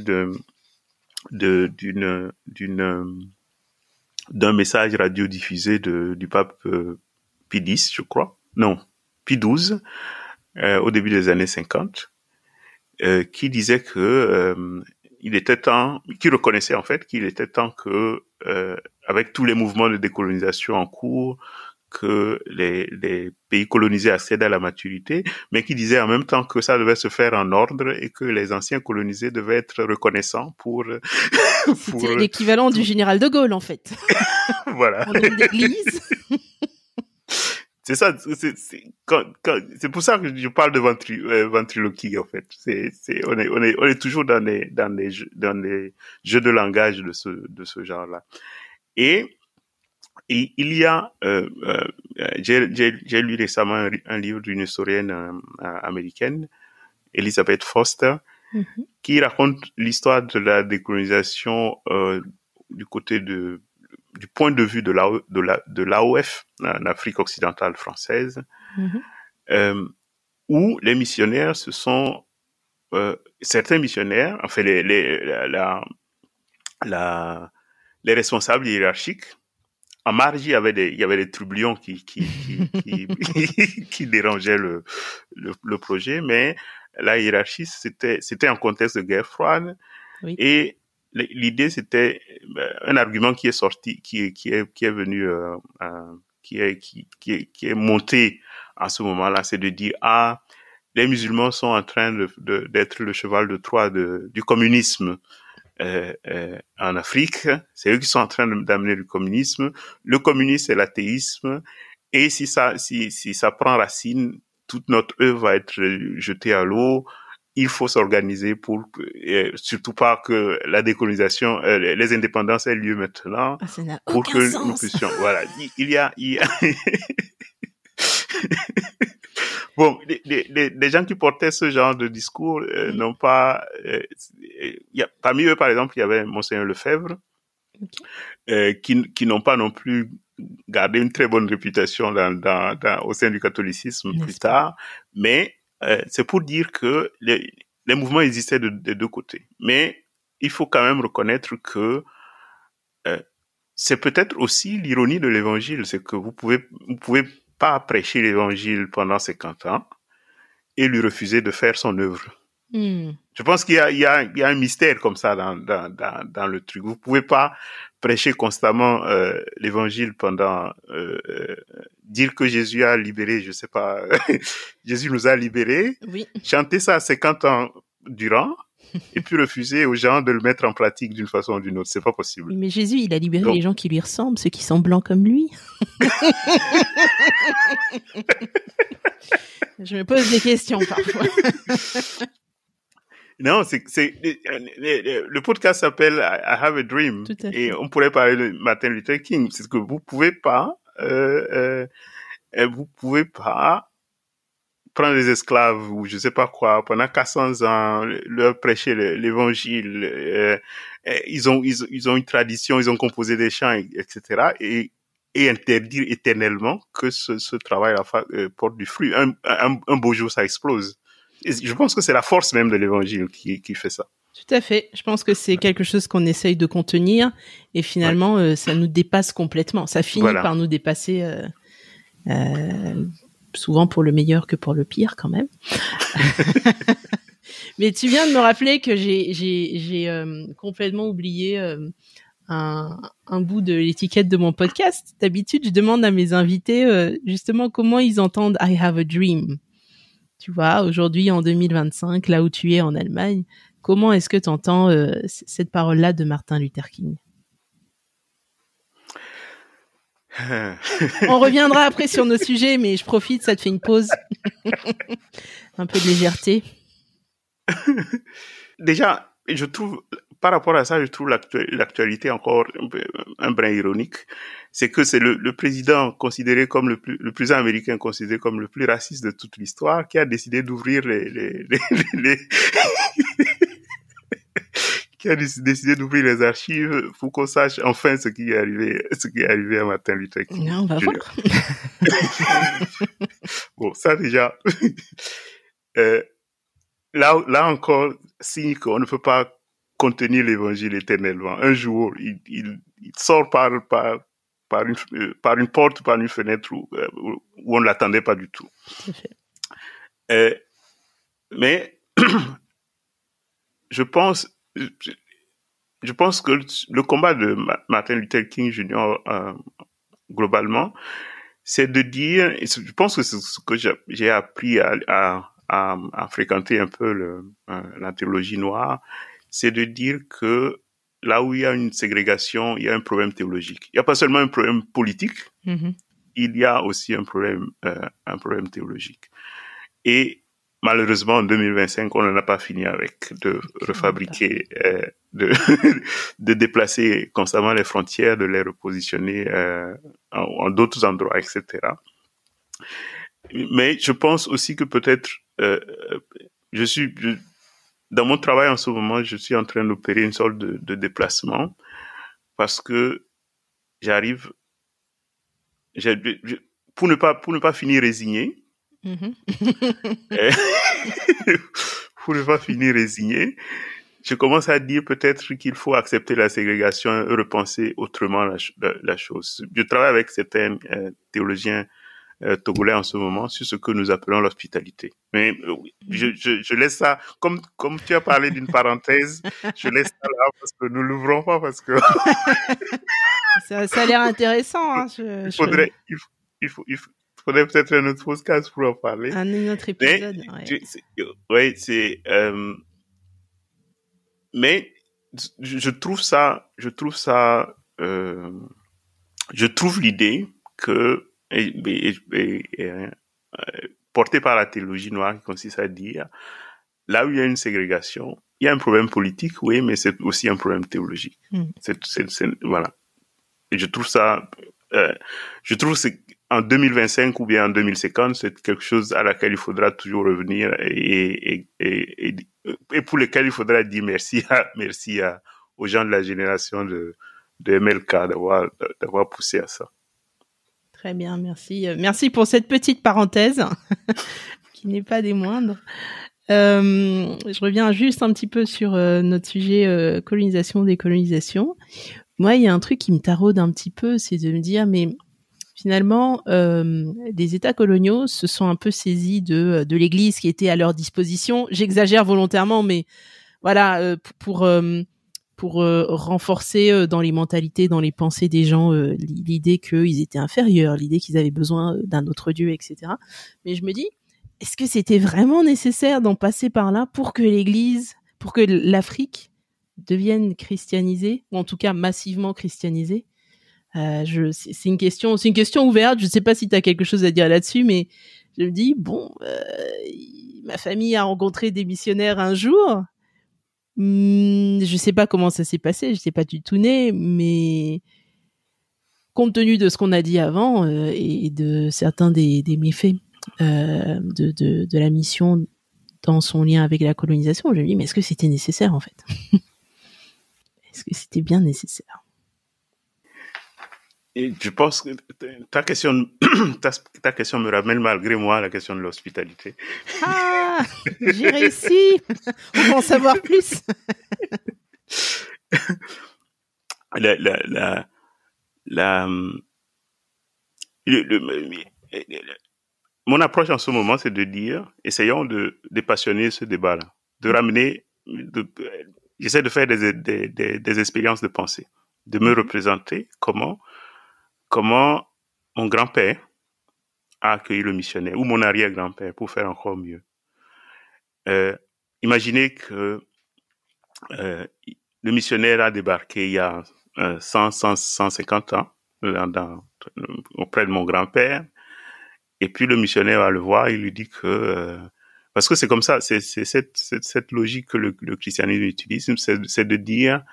d'un message radiodiffusé du pape Pie X, je crois. Non, Pie XII, au début des années 50, qui disait que il était temps, qui reconnaissait en fait qu'il était temps que, avec tous les mouvements de décolonisation en cours, que les pays colonisés accèdent à la maturité, mais qui disait en même temps que ça devait se faire en ordre et que les anciens colonisés devaient être reconnaissants pour C'était l'équivalent du général de Gaulle, en fait. Voilà. En nom d'église. C'est ça, c'est pour ça que je parle de ventriloquie, en fait. On est toujours dans les jeux de langage de ce genre-là. Et il y a, j'ai lu récemment un livre d'une historienne américaine, Elizabeth Foster, qui raconte l'histoire de la décolonisation du côté du point de vue de l'AOF, l'Afrique occidentale française, où les missionnaires certains missionnaires, enfin les responsables hiérarchiques. En marge, il y avait des trublions qui dérangeaient le projet, mais la hiérarchie, c'était un contexte de guerre froide. Oui. Et l'idée, c'était un argument qui est sorti, qui est venu, qui est monté à ce moment-là, c'est de dire, les musulmans sont en train d'être le cheval de Troie du communisme. En Afrique, c'est eux qui sont en train d'amener le communisme. Le communisme, c'est l'athéisme. Et si ça prend racine, toute notre œuvre va être jetée à l'eau. Il faut s'organiser pour surtout pas que la décolonisation, les indépendances aient lieu maintenant. Ça n'a pour aucun que sens. nous puissions. Voilà, il y a Bon, les gens qui portaient ce genre de discours n'ont pas... parmi eux, par exemple, il y avait Monseigneur Lefebvre, qui n'ont pas non plus gardé une très bonne réputation au sein du catholicisme plus tard. Mais c'est pour dire que les mouvements existaient des deux côtés. Mais il faut quand même reconnaître que c'est peut-être aussi l'ironie de l'évangile, c'est que vous pouvez pas prêcher l'évangile pendant 50 ans et lui refuser de faire son œuvre. Je pense qu'il y a un mystère comme ça dans le truc. Vous pouvez pas prêcher constamment l'évangile pendant dire que Jésus a libéré, je sais pas, Jésus nous a libérés. Oui. Chanter ça 50 ans durant et puis refuser aux gens de le mettre en pratique d'une façon ou d'une autre, c'est pas possible. Mais Jésus, il a libéré les gens qui lui ressemblent, ceux qui sont blancs comme lui. Je me pose des questions parfois. Non, le podcast s'appelle I Have a Dream et on pourrait parler de Martin Luther King. C'est que vous pouvez pas prendre des esclaves ou je sais pas quoi pendant 400 ans, leur prêcher l'évangile. Ils ont une tradition, ils ont composé des chants, etc. Et interdire éternellement que ce travail porte du fruit. Un beau jour, ça explose. Et je pense que c'est la force même de l'évangile qui fait ça. Tout à fait. Je pense que c'est quelque chose qu'on essaye de contenir et finalement, ça nous dépasse complètement. Ça finit par nous dépasser, souvent pour le meilleur que pour le pire quand même. Mais tu viens de me rappeler que j'ai complètement oublié un bout de l'étiquette de mon podcast. D'habitude, je demande à mes invités justement comment ils entendent I Have a Dream. Tu vois, aujourd'hui, en 2025, là où tu es en Allemagne, comment est-ce que tu entends cette parole-là de Martin Luther King? On reviendra après sur nos sujets, mais je profite, ça te fait une pause. Un peu de légèreté. Déjà, je trouve, par rapport à ça, je trouve l'actualité encore un brin ironique. C'est que c'est le président considéré comme le président américain considéré comme le plus raciste de toute l'histoire qui a décidé d'ouvrir qui a décidé d'ouvrir les archives pour qu'on sache enfin ce qui est arrivé à Martin Luther King. Non, on va voir. Bon, ça déjà. Là encore, signe qu'on ne peut pas contenir l'évangile éternellement. Un jour, il sort par une porte, par une fenêtre où on ne l'attendait pas du tout. Mais je pense que le combat de Martin Luther King Jr. Globalement, c'est de dire, je pense que c'est ce que j'ai appris à fréquenter un peu la théologie noire, c'est de dire que là où il y a une ségrégation, il y a un problème théologique. Il n'y a pas seulement un problème politique, il y a aussi un problème théologique. Et malheureusement, en 2025, on n'en a pas fini avec de refabriquer, de déplacer constamment les frontières, de les repositionner en d'autres endroits, etc. Mais je pense aussi que peut-être, dans mon travail en ce moment, je suis en train d'opérer une sorte de déplacement parce que pour ne pas finir résigné, pour ne pas finir résigné, je commence à dire peut-être qu'il faut accepter la ségrégation et repenser autrement la chose. Je travaille avec certains théologiens togolais en ce moment sur ce que nous appelons l'hospitalité. Mais je laisse ça, comme tu as parlé d'une parenthèse, je laisse ça là parce que nous l'ouvrons pas parce que ça a l'air intéressant. Hein, il faudrait peut-être un autre podcast pour en parler. Un autre épisode. Mais je trouve l'idée que portée par la théologie noire qui consiste à dire là où il y a une ségrégation, il y a un problème politique, oui, mais c'est aussi un problème théologique. Voilà. Et je trouve en 2025 ou bien en 2050, c'est quelque chose à laquelle il faudra toujours revenir et pour lequel il faudra dire merci aux gens de la génération de MLK d'avoir poussé à ça. Très bien, merci. Merci pour cette petite parenthèse qui n'est pas des moindres. Je reviens juste un petit peu sur notre sujet colonisation, décolonisation. Moi, il y a un truc qui me taraude un petit peu, c'est de me dire, mais finalement, des États coloniaux se sont un peu saisis de l'Église qui était à leur disposition. J'exagère volontairement, mais voilà, pour renforcer dans les mentalités, dans les pensées des gens, l'idée qu'ils étaient inférieurs, l'idée qu'ils avaient besoin d'un autre Dieu, etc. Mais je me dis, est-ce que c'était vraiment nécessaire d'en passer par là pour que l'Église, pour que l'Afrique devienne christianisée, ou en tout cas massivement christianisée? C'est une question ouverte. Je ne sais pas si tu as quelque chose à dire là-dessus, mais je me dis, bon, ma famille a rencontré des missionnaires un jour. Je sais pas comment ça s'est passé, je sais pas du tout né, mais compte tenu de ce qu'on a dit avant et de certains des méfaits de la mission dans son lien avec la colonisation, je me dis, mais est-ce que c'était nécessaire en fait? Est-ce que c'était bien nécessaire? Et je pense que ta question me ramène malgré moi à la question de l'hospitalité. Ah, j'ai réussi. On va en savoir plus. Mon approche en ce moment, c'est de dire, essayons de dépassionner ce débat-là, de ramener, j'essaie de faire des expériences de pensée, de me représenter comment mon grand-père a accueilli le missionnaire, ou mon arrière-grand-père, pour faire encore mieux. Imaginez que le missionnaire a débarqué il y a 150 ans auprès de mon grand-père, et puis le missionnaire va le voir, il lui dit que... parce que c'est comme ça, c'est cette logique que le christianisme utilise, c'est de dire...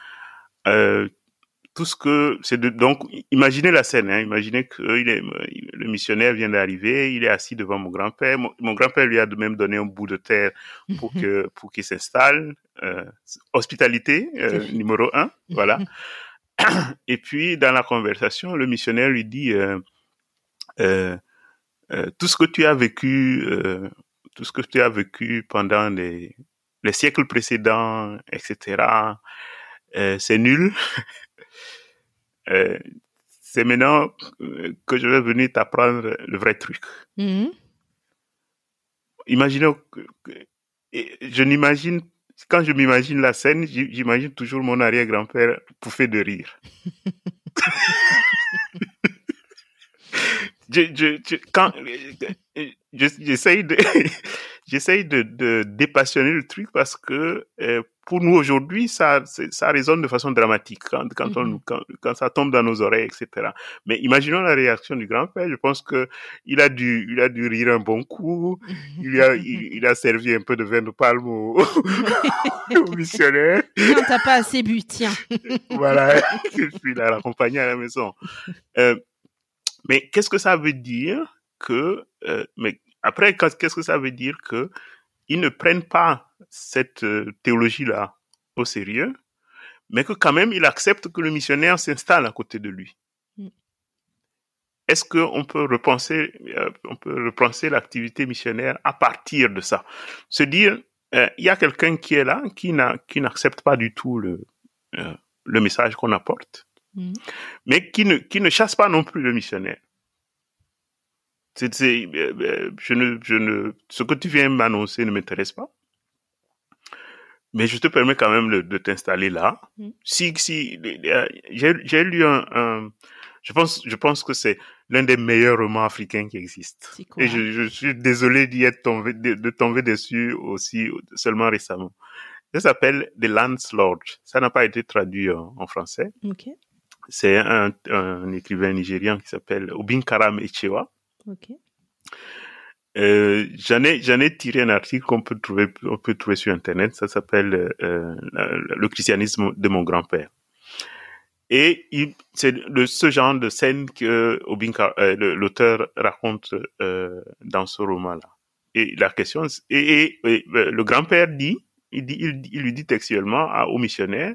tout ce que donc imaginez la scène, hein, imaginez que le missionnaire vient d'arriver, il est assis devant mon grand-père. Mon grand-père lui a de même donné un bout de terre pour qu'il s'installe. Hospitalité numéro 1, voilà. Et puis dans la conversation, le missionnaire lui dit tout ce que tu as vécu pendant les siècles précédents, etc. C'est nul. C'est maintenant que je vais venir t'apprendre le vrai truc. Mm-hmm. Imaginez quand je m'imagine la scène, j'imagine toujours mon arrière-grand-père pouffer de rire. J'essaye de dépassionner le truc parce que pour nous aujourd'hui, ça résonne de façon dramatique quand ça tombe dans nos oreilles, etc. Mais imaginons la réaction du grand-père. Je pense que il a dû rire un bon coup. Il a servi un peu de vin de palme au missionnaire. Tiens, t'as pas assez bu, tiens. Voilà. Et puis il l'a raccompagné à la maison. Mais qu'est-ce que ça veut dire que mais après, qu'est-ce que ça veut dire que ils ne prennent pas cette théologie-là au sérieux, mais que quand même ils acceptent que le missionnaire s'installe à côté de lui. Est-ce qu'on peut repenser l'activité missionnaire à partir de ça? Se dire, il y a quelqu'un qui est là, qui n'accepte pas du tout le message qu'on apporte, mais qui ne chasse pas non plus le missionnaire. Ce que tu viens m'annoncer ne m'intéresse pas, mais je te permets quand même de t'installer là. Si j'ai lu je pense que c'est l'un des meilleurs romans africains qui existent. Et je suis désolé de tomber dessus aussi seulement récemment. Ça s'appelle The Landlord. Ça n'a pas été traduit en français. Okay. C'est un écrivain nigérian qui s'appelle Obinkaram Echewa. Okay. J'en ai tiré un article qu'on peut trouver sur Internet. Ça s'appelle le christianisme de mon grand-père. Et c'est ce genre de scène que l'auteur raconte dans ce roman-là. Et la question, et le grand-père il lui dit textuellement au missionnaire,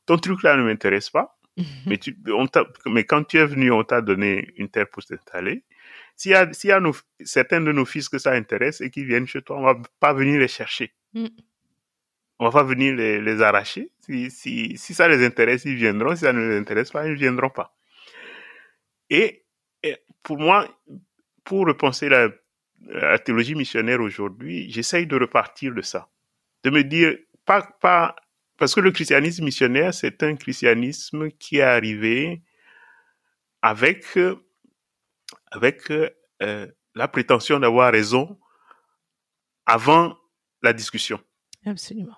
ton truc là ne m'intéresse pas, mais quand tu es venu, on t'a donné une terre pour t'installer. S'il y a certains de nos fils que ça intéresse et qui viennent chez toi, on va pas venir les chercher. On va pas venir les arracher. Si ça les intéresse, ils viendront. Si ça ne les intéresse pas, ils ne viendront pas. Et pour moi, pour repenser la théologie missionnaire aujourd'hui, j'essaye de repartir de ça. De me dire, parce que le christianisme missionnaire, c'est un christianisme qui est arrivé avec la prétention d'avoir raison avant la discussion. Absolument.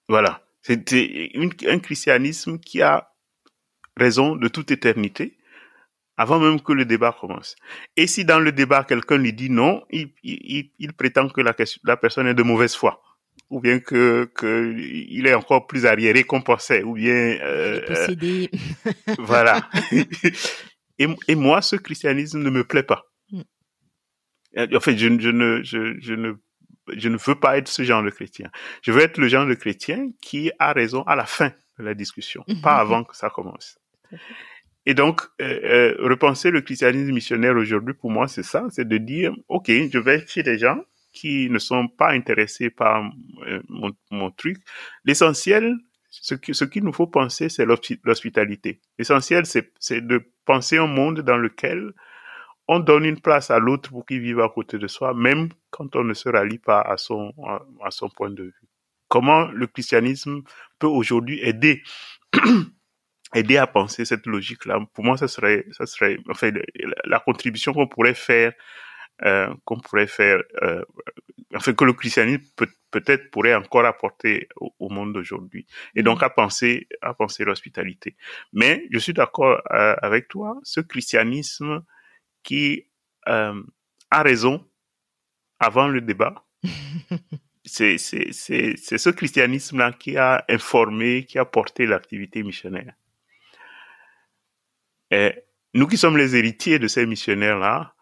Voilà. C'était un christianisme qui a raison de toute éternité avant même que le débat commence. Et si dans le débat, quelqu'un lui dit non, il prétend que la personne est de mauvaise foi, ou bien que il est encore plus arriéré qu'on pensait, ou bien possédé. Voilà. Et moi, ce christianisme ne me plaît pas. En fait, je ne veux pas être ce genre de chrétien. Je veux être le genre de chrétien qui a raison à la fin de la discussion, pas avant que ça commence. Et donc, repenser le christianisme missionnaire aujourd'hui, pour moi, c'est ça, c'est de dire, OK, je vais chez des gens qui ne sont pas intéressés par mon truc. L'essentiel, ce qu'il nous faut penser, c'est l'hospitalité. L'essentiel, c'est de penser un monde dans lequel on donne une place à l'autre pour qu'il vive à côté de soi, même quand on ne se rallie pas à son point de vue. Comment le christianisme peut aujourd'hui aider à penser cette logique-là? Pour moi, ça serait, enfin, la contribution qu'on pourrait faire, enfin, que le christianisme peut-être pourrait encore apporter au monde d'aujourd'hui. Et donc, à penser l'hospitalité. Mais, je suis d'accord avec toi, ce christianisme qui a raison avant le débat, c'est ce christianisme-là qui a informé, qui a porté l'activité missionnaire. Et nous qui sommes les héritiers de ces missionnaires-là,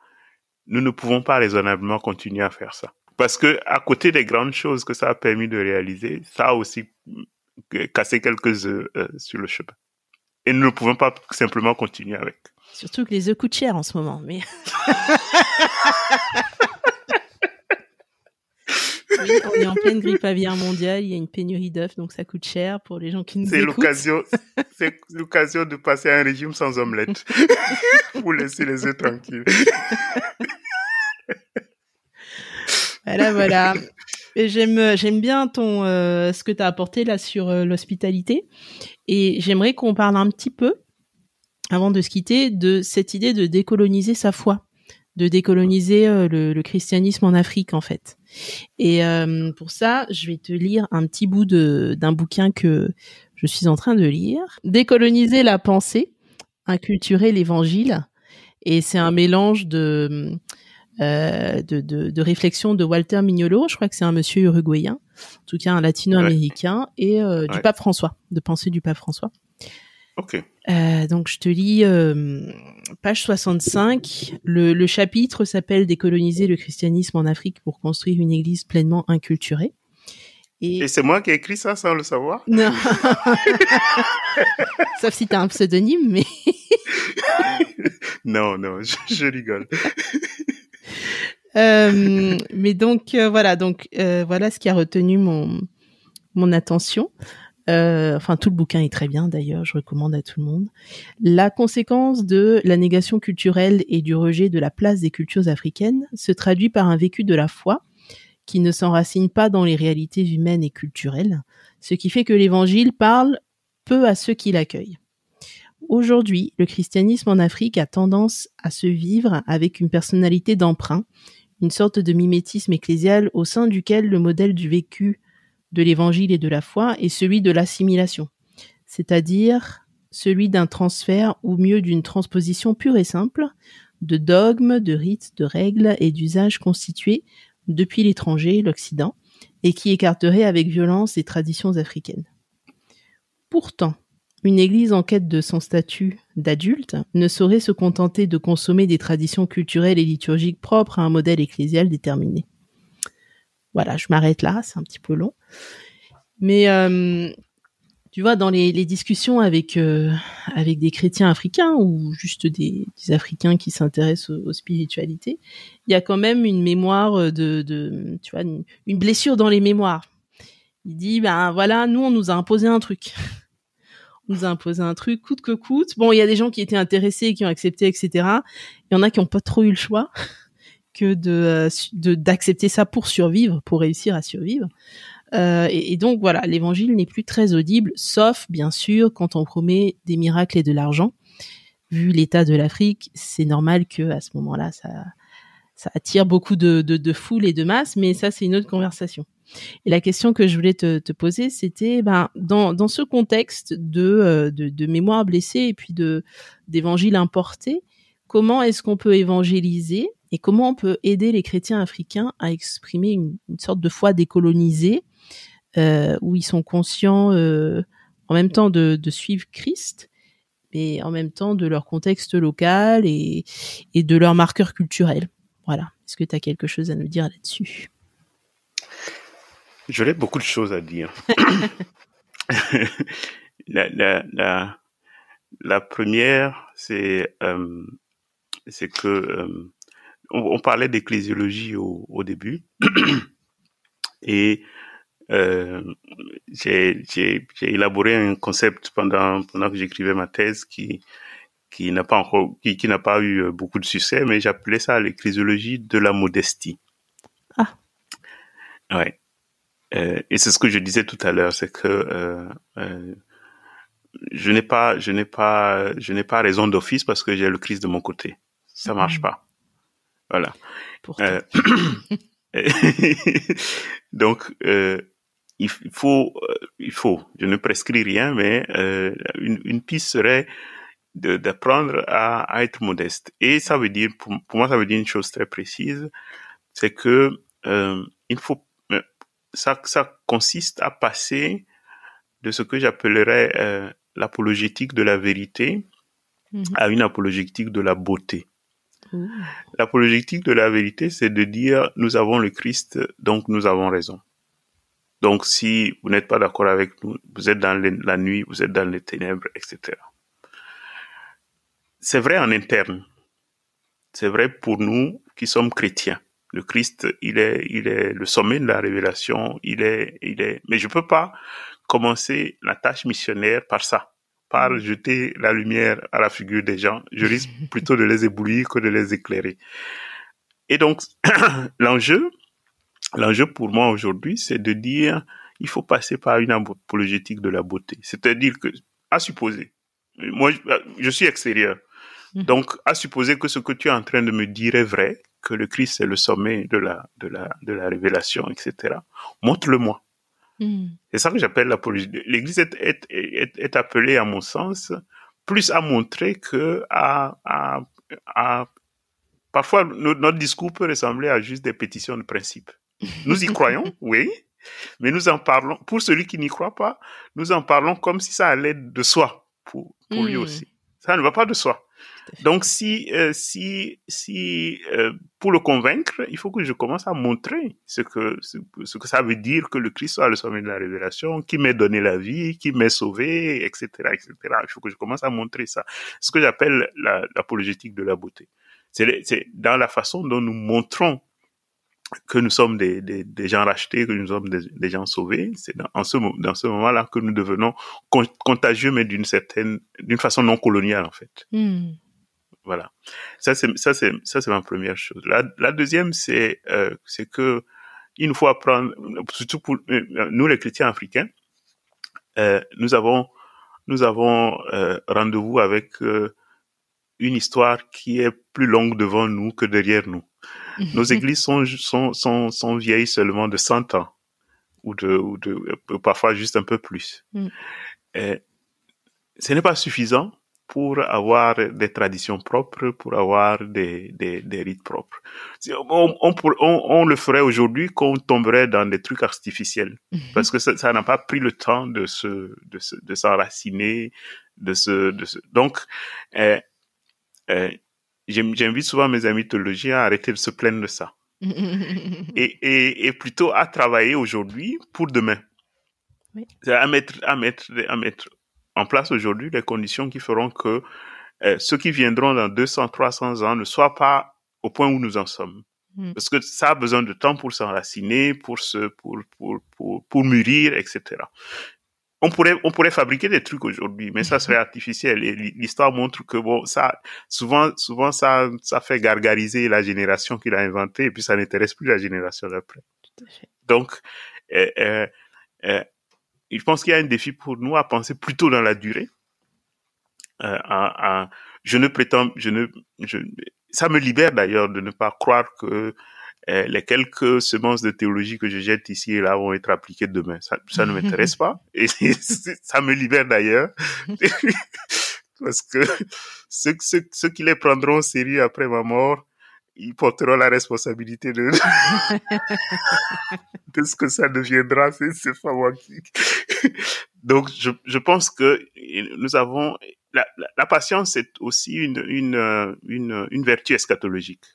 nous ne pouvons pas raisonnablement continuer à faire ça. Parce que à côté des grandes choses que ça a permis de réaliser, ça a aussi cassé quelques œufs sur le chemin. Et nous ne pouvons pas simplement continuer avec. Surtout que les œufs coûtent cher en ce moment, mais... Oui, on est en pleine grippe aviaire mondiale, il y a une pénurie d'œufs, donc ça coûte cher pour les gens qui nous écoutent. C'est l'occasion de passer à un régime sans omelette pour laisser les œufs tranquilles. Voilà. Et j'aime bien ce que tu as apporté là sur l'hospitalité, et j'aimerais qu'on parle un petit peu, avant de se quitter, de cette idée de décoloniser sa foi, de décoloniser le christianisme en Afrique, en fait. Et pour ça, je vais te lire un petit bout d'un bouquin que je suis en train de lire. Décoloniser la pensée, inculturer l'évangile. Et c'est un mélange de réflexions de Walter Mignolo, je crois que c'est un monsieur uruguayen, en tout cas un latino-américain, et du pape François, de pensée du pape François. Ok. Donc je te lis page 65. Le chapitre s'appelle Décoloniser le christianisme en Afrique pour construire une église pleinement inculturée. Et c'est moi qui ai écrit ça sans le savoir? Non. Sauf si t'as un pseudonyme, mais... Non, je rigole. Mais donc voilà ce qui a retenu mon attention. Enfin, tout le bouquin est très bien d'ailleurs, je recommande à tout le monde. La conséquence de la négation culturelle et du rejet de la place des cultures africaines se traduit par un vécu de la foi qui ne s'enracine pas dans les réalités humaines et culturelles, ce qui fait que l'évangile parle peu à ceux qui l'accueillent. Aujourd'hui, le christianisme en Afrique a tendance à se vivre avec une personnalité d'emprunt, une sorte de mimétisme ecclésial au sein duquel le modèle du vécu de l'évangile et de la foi est celui de l'assimilation, c'est-à-dire celui d'un transfert ou mieux d'une transposition pure et simple de dogmes, de rites, de règles et d'usages constitués depuis l'étranger, l'Occident, et qui écarterait avec violence les traditions africaines. Pourtant, une église en quête de son statut d'adulte ne saurait se contenter de consommer des traditions culturelles et liturgiques propres à un modèle ecclésial déterminé. Voilà, je m'arrête là, c'est un petit peu long. Mais tu vois, dans les discussions avec des chrétiens africains ou juste des Africains qui s'intéressent aux spiritualités, il y a quand même une mémoire tu vois, une blessure dans les mémoires. Il dit, ben voilà, nous on nous a imposé un truc. nous a imposé un truc coûte que coûte. Bon, il y a des gens qui étaient intéressés, qui ont accepté, etc. Il y en a qui n'ont pas trop eu le choix que d'accepter ça pour survivre, pour réussir à survivre. Et donc voilà, l'évangile n'est plus très audible, sauf bien sûr quand on promet des miracles et de l'argent. Vu l'état de l'Afrique, c'est normal que à ce moment-là, ça attire beaucoup de foule et de masse, mais ça c'est une autre conversation. Et la question que je voulais te poser, c'était dans ce contexte de mémoire blessée et puis d'évangile importé, comment est-ce qu'on peut évangéliser et comment on peut aider les chrétiens africains à exprimer une sorte de foi décolonisée où ils sont conscients en même temps de suivre Christ, mais en même temps de leur contexte local et de leurs marqueurs culturels. Voilà. Est-ce que tu as quelque chose à nous dire là-dessus? J'aurais beaucoup de choses à dire. La première, c'est que on parlait d'ecclésiologie au début et j'ai élaboré un concept pendant que j'écrivais ma thèse qui n'a pas eu beaucoup de succès, mais j'appelais ça l'ecclésiologie de la modestie. Ah. Ouais. Et c'est ce que je disais tout à l'heure, c'est que je n'ai pas raison d'office parce que j'ai le Christ de mon côté. Ça marche pas. Voilà. Donc il faut, je ne prescris rien, mais une piste serait d'apprendre à être modeste. Et ça veut dire, pour moi, ça veut dire une chose très précise, c'est que il faut, ça consiste à passer de ce que j'appellerais l'apologétique de la vérité à une apologétique de la beauté. L'apologétique de la vérité, c'est de dire nous avons le Christ, donc nous avons raison. Donc si vous n'êtes pas d'accord avec nous, vous êtes dans la nuit, vous êtes dans les ténèbres, etc. C'est vrai en interne. C'est vrai pour nous qui sommes chrétiens. Le Christ, il est le sommet de la révélation, il est, mais je peux pas commencer la tâche missionnaire par ça, par jeter la lumière à la figure des gens. Je risque plutôt de les éblouir que de les éclairer. Et donc, l'enjeu pour moi aujourd'hui, c'est de dire, il faut passer par une apologétique de la beauté. C'est-à-dire que, à supposer, moi, je suis extérieur. Donc, à supposer que ce que tu es en train de me dire est vrai, que le Christ est le sommet de la révélation, etc. Montre-le-moi. C'est ça que j'appelle l'apologie. L'Église est appelée, à mon sens, plus à montrer que parfois, notre discours peut ressembler à juste des pétitions de principe. Nous y croyons, oui, mais nous en parlons, pour celui qui n'y croit pas, nous en parlons comme si ça allait de soi, pour lui aussi. Ça ne va pas de soi. Donc, si pour le convaincre, il faut que je commence à montrer ce que ça veut dire que le Christ soit le sommet de la révélation, qui m'ait donné la vie, qui m'ait sauvé, etc., etc. Il faut que je commence à montrer ça. Ce que j'appelle l'apologétique de la beauté. C'est dans la façon dont nous montrons que nous sommes des gens rachetés, que nous sommes des gens sauvés. C'est dans ce moment-là que nous devenons contagieux, mais d'une façon non coloniale, en fait. Voilà. Ça c'est ma première chose. La deuxième, c'est que il nous faut apprendre, surtout pour nous les chrétiens africains, nous avons rendez-vous avec une histoire qui est plus longue devant nous que derrière nous. Nos églises sont vieilles seulement de 100 ans ou parfois juste un peu plus. Ce n'est pas suffisant pour avoir des traditions propres, pour avoir des rites propres. On le ferait aujourd'hui qu'on tomberait dans des trucs artificiels, parce que ça n'a pas pris le temps de s'enraciner, donc j'invite souvent mes amis théologiens à arrêter de se plaindre de ça et plutôt à travailler aujourd'hui pour demain. Oui. À mettre en place aujourd'hui les conditions qui feront que ceux qui viendront dans 200, 300 ans ne soient pas au point où nous en sommes. Parce que ça a besoin de temps pour s'enraciner, pour mûrir, etc. on pourrait fabriquer des trucs aujourd'hui, mais ça serait artificiel. Et l'histoire montre que bon, ça, souvent, ça fait gargariser la génération qui l'a inventé, et puis ça n'intéresse plus la génération d'après. Tout à fait. Donc, je pense qu'il y a un défi pour nous à penser plutôt dans la durée. Ça me libère d'ailleurs de ne pas croire que les quelques semences de théologie que je jette ici et là vont être appliquées demain. Ça ne m'intéresse pas. Et ça me libère d'ailleurs. Parce que ceux qui les prendront au sérieux après ma mort, ils porteront la responsabilité de ce que ça deviendra. C'est pas moi qui... Donc, je pense que nous avons... La patience est aussi une vertu eschatologique.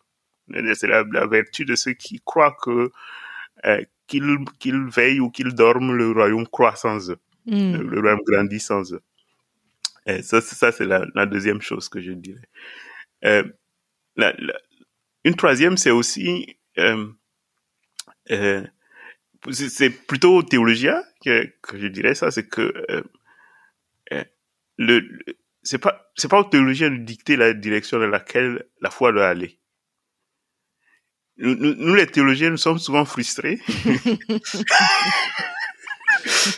C'est la vertu de ceux qui croient que qu'ils veillent ou qu'ils dorment, le royaume croît sans eux. Le royaume grandit sans eux. Et ça c'est la deuxième chose que je dirais. Une troisième, c'est aussi c'est plutôt théologien que je dirais ça, c'est que c'est pas aux théologiens de dicter la direction dans laquelle la foi doit aller. Nous les théologiens, nous sommes souvent frustrés.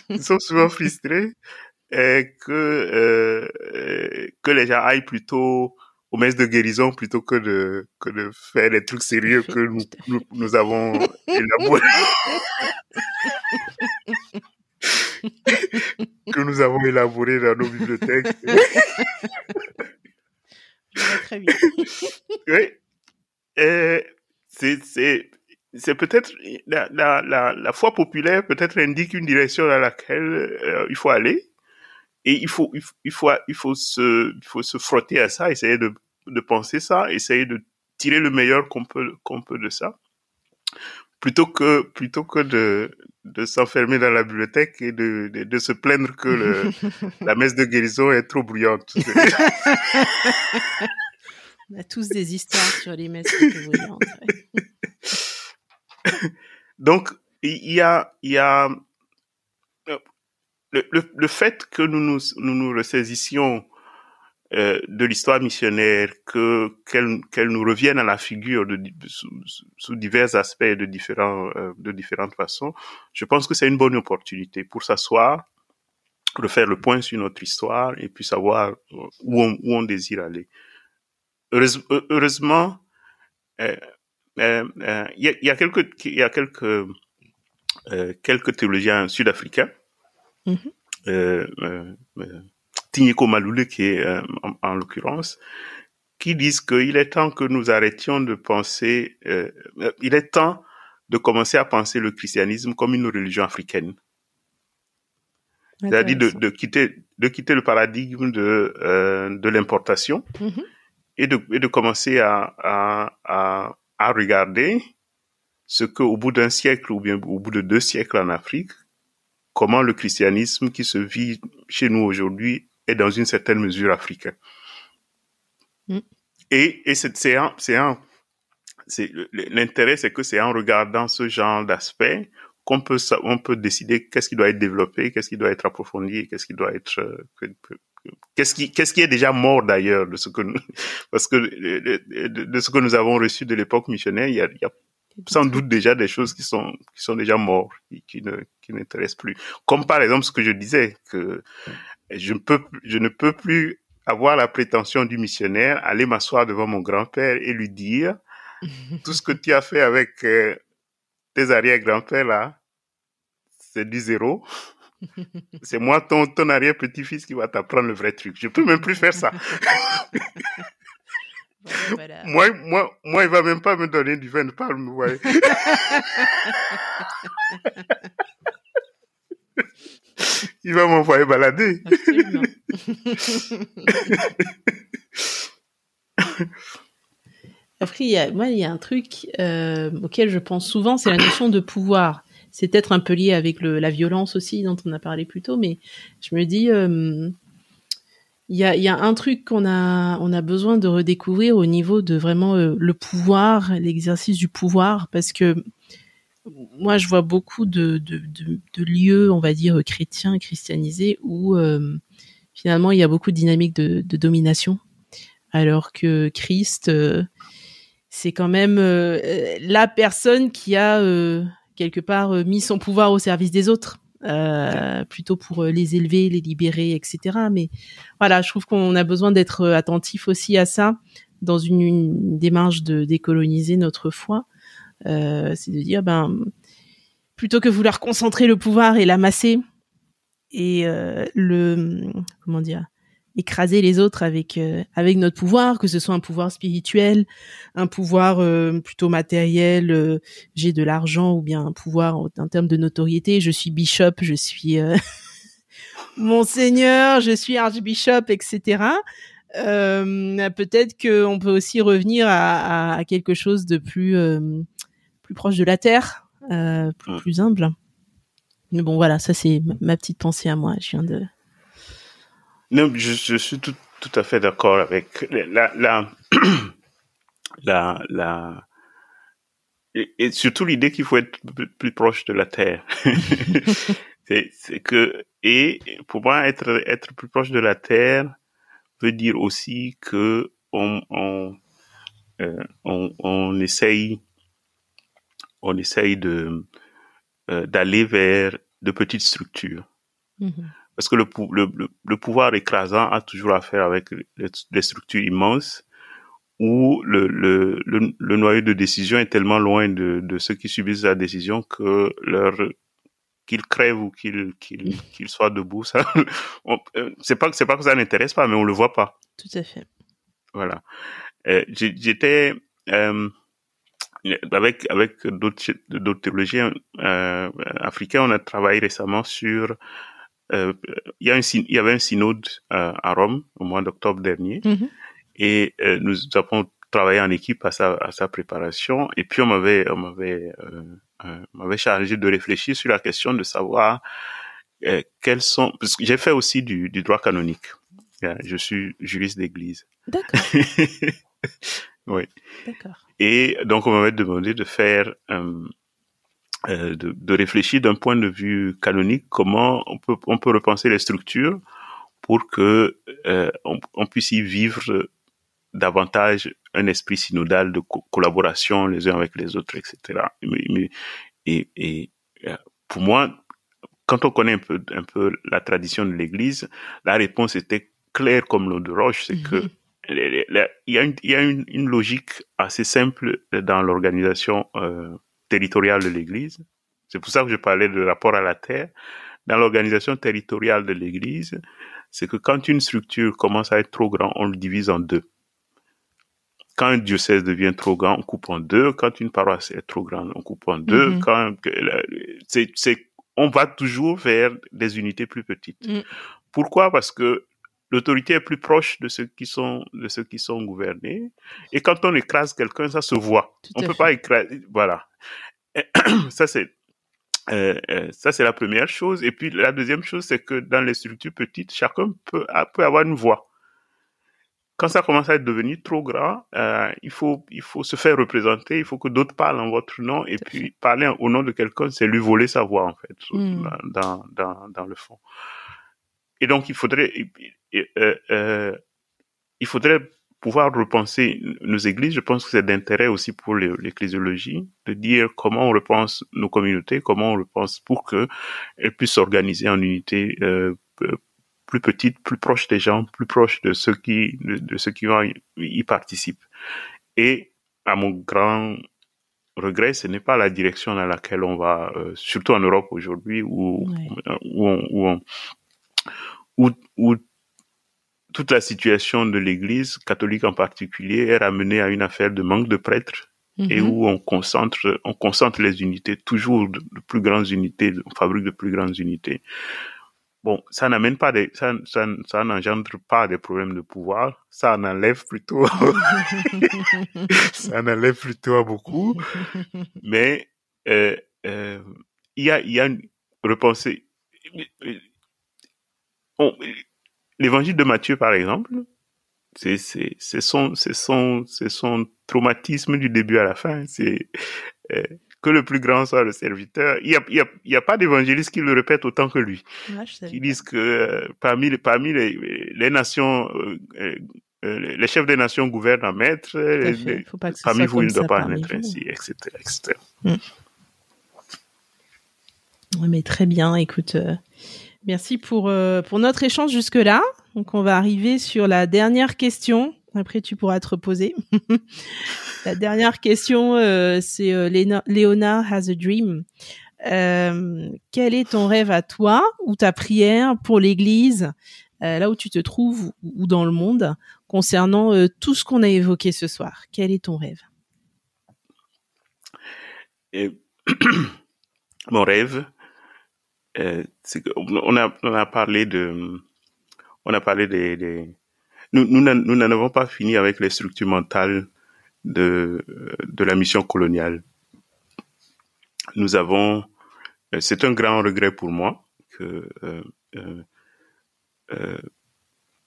Nous sommes souvent frustrés que les gens aillent plutôt aux messes de guérison plutôt que de faire des trucs sérieux que nous avons élaborés. Que nous avons élaboré dans nos bibliothèques. Je vois très bien. Oui. C'est peut-être la foi populaire peut-être indique une direction dans laquelle il faut aller, et il faut se frotter à ça, essayer de penser ça, essayer de tirer le meilleur qu'on peut de ça, plutôt que de s'enfermer dans la bibliothèque et de se plaindre que la messe de guérison est trop bruyante. On a tous des histoires sur les messes bruyantes. Ouais. Donc, il y a le fait que nous ressaisissions de l'histoire missionnaire, qu'elle nous revienne à la figure sous divers aspects de différentes façons. Je pense que c'est une bonne opportunité pour s'asseoir, refaire le point sur notre histoire et puis savoir où on désire aller. Heureusement, il y a quelques théologiens sud-africains. Tinyiko Malule, qui est en l'occurrence, qui disent qu'il est temps que nous arrêtions de penser, il est temps de commencer à penser le christianisme comme une religion africaine. C'est-à-dire de quitter le paradigme de l'importation et de commencer à regarder ce que, au bout d'un siècle ou bien au bout de 2 siècles en Afrique, comment le christianisme qui se vit chez nous aujourd'hui est dans une certaine mesure africain. Et l'intérêt, c'est que c'est en regardant ce genre d'aspect on peut décider qu'est-ce qui doit être développé, qu'est-ce qui doit être approfondi, qu'est-ce qui doit être, qu'est-ce qui est déjà mort d'ailleurs de ce que parce que de ce que nous avons reçu de l'époque missionnaire, il y a sans doute déjà des choses qui sont déjà mortes, qui n'intéressent plus. Comme par exemple ce que je disais, que je ne peux plus avoir la prétention du missionnaire, aller m'asseoir devant mon grand-père et lui dire tout ce que tu as fait avec tes arrière-grands-pères là, c'est du zéro. C'est moi, ton arrière-petit-fils qui va t'apprendre le vrai truc. Je peux même plus faire ça. Voilà. Moi, il va même pas me donner du vin de palme, vous voyez. Il va m'envoyer balader. Absolument. Après, il y a un truc auquel je pense souvent, c'est la notion de pouvoir. C'est peut-être un peu lié avec la violence aussi, dont on a parlé plus tôt, mais je me dis, il y a un truc qu'on a besoin de redécouvrir au niveau de vraiment le pouvoir, l'exercice du pouvoir, parce que moi, je vois beaucoup de lieux, on va dire, chrétiens, christianisés, où finalement, il y a beaucoup de dynamiques de domination, alors que Christ, c'est quand même la personne qui a quelque part mis son pouvoir au service des autres, plutôt pour les élever, les libérer, etc. Mais voilà, je trouve qu'on a besoin d'être attentif aussi à ça dans une démarche de décoloniser notre foi. C'est de dire, plutôt que vouloir concentrer le pouvoir et l'amasser et comment dire, écraser les autres avec notre pouvoir, que ce soit un pouvoir spirituel, un pouvoir plutôt matériel, j'ai de l'argent, ou bien un pouvoir en termes de notoriété, je suis bishop, je suis monseigneur, je suis archbishop, etc. Peut-être qu'on peut aussi revenir à quelque chose de plus proche de la terre, plus humble. Mais bon, voilà, ça c'est ma petite pensée à moi. Je viens de... Non, je suis tout à fait d'accord avec et surtout l'idée qu'il faut être plus proche de la terre. c'est que, et pour moi, être plus proche de la terre veut dire aussi que on essaye de d'aller vers de petites structures. Parce que le pouvoir écrasant a toujours affaire avec des structures immenses où le noyau de décision est tellement loin de ceux qui subissent la décision que qu'ils crèvent ou qu'ils soient debout, ça, c'est pas que ça n'intéresse pas, mais on le voit pas. Tout à fait. Voilà. J'étais avec d'autres théologiens africains, on a travaillé récemment sur il y avait un synode à Rome au mois d'octobre dernier, et nous avons travaillé en équipe à sa préparation, et puis on m'avait chargé de réfléchir sur la question de savoir quels sont, parce que j'ai fait aussi du droit canonique. Je suis juriste d'église. D'accord. Oui. D'accord. Et donc on m'avait demandé de faire de réfléchir d'un point de vue canonique comment on peut repenser les structures pour que on puisse y vivre davantage un esprit synodal de collaboration les uns avec les autres, etc. Et pour moi, quand on connaît un peu la tradition de l'Église, la réponse était claire comme l'eau de roche, c'est que il y a une logique assez simple dans l'organisation territoriale de l'Église. C'est pour ça que je parlais de rapport à la terre. Dans l'organisation territoriale de l'Église, c'est que quand une structure commence à être trop grande, on le divise en deux. Quand un diocèse devient trop grand, on coupe en deux. Quand une paroisse est trop grande, on coupe en deux. On va toujours vers des unités plus petites. Pourquoi? Parce que l'autorité est plus proche de ceux qui sont gouvernés. Et quand on écrase quelqu'un, ça se voit. On peut pas écraser. Voilà. Ça c'est la première chose. Et puis la deuxième chose, c'est que dans les structures petites, chacun peut avoir une voix. Quand ça commence à être devenu trop grand, il faut se faire représenter, il faut que d'autres parlent en votre nom, et puis parler au nom de quelqu'un, c'est lui voler sa voix, en fait, dans le fond. Et donc, il faudrait pouvoir repenser nos églises. Je pense que c'est d'intérêt aussi pour l'ecclésiologie de dire comment on repense nos communautés, comment on repense pour que elles puissent s'organiser en unités plus petite, plus proche des gens, plus proche de ceux qui y participent. Et à mon grand regret, ce n'est pas la direction dans laquelle on va, surtout en Europe aujourd'hui, où toute la situation de l'Église catholique en particulier est ramenée à une affaire de manque de prêtres, et où on concentre les unités, toujours de plus grandes unités, on fabrique de plus grandes unités. Bon, ça n'engendre pas des problèmes de pouvoir, ça en enlève plutôt, ça en enlève plutôt à beaucoup, mais il y a une repensée. L'évangile de Matthieu, par exemple, c'est son traumatisme du début à la fin. C'est que le plus grand soit le serviteur. Il y a pas d'évangéliste qui le répète autant que lui. Qui disent que parmi les nations, les chefs des nations gouvernent en maître. Faut pas que ce parmi soit vous, il ne doit pas en être ainsi, etc., etc. Oui, mais très bien. Écoute, merci pour notre échange jusque-là. Donc, on va arriver sur la dernière question. Après, tu pourras te reposer. La dernière question, c'est Léonard has a dream. Quel est ton rêve à toi ou ta prière pour l'Église, là où tu te trouves ou dans le monde, concernant tout ce qu'on a évoqué ce soir? Quel est ton rêve? Mon rêve, c'est qu'on a parlé des nous n'en avons pas fini avec les structures mentales de la mission coloniale. Nous avons, c'est un grand regret pour moi que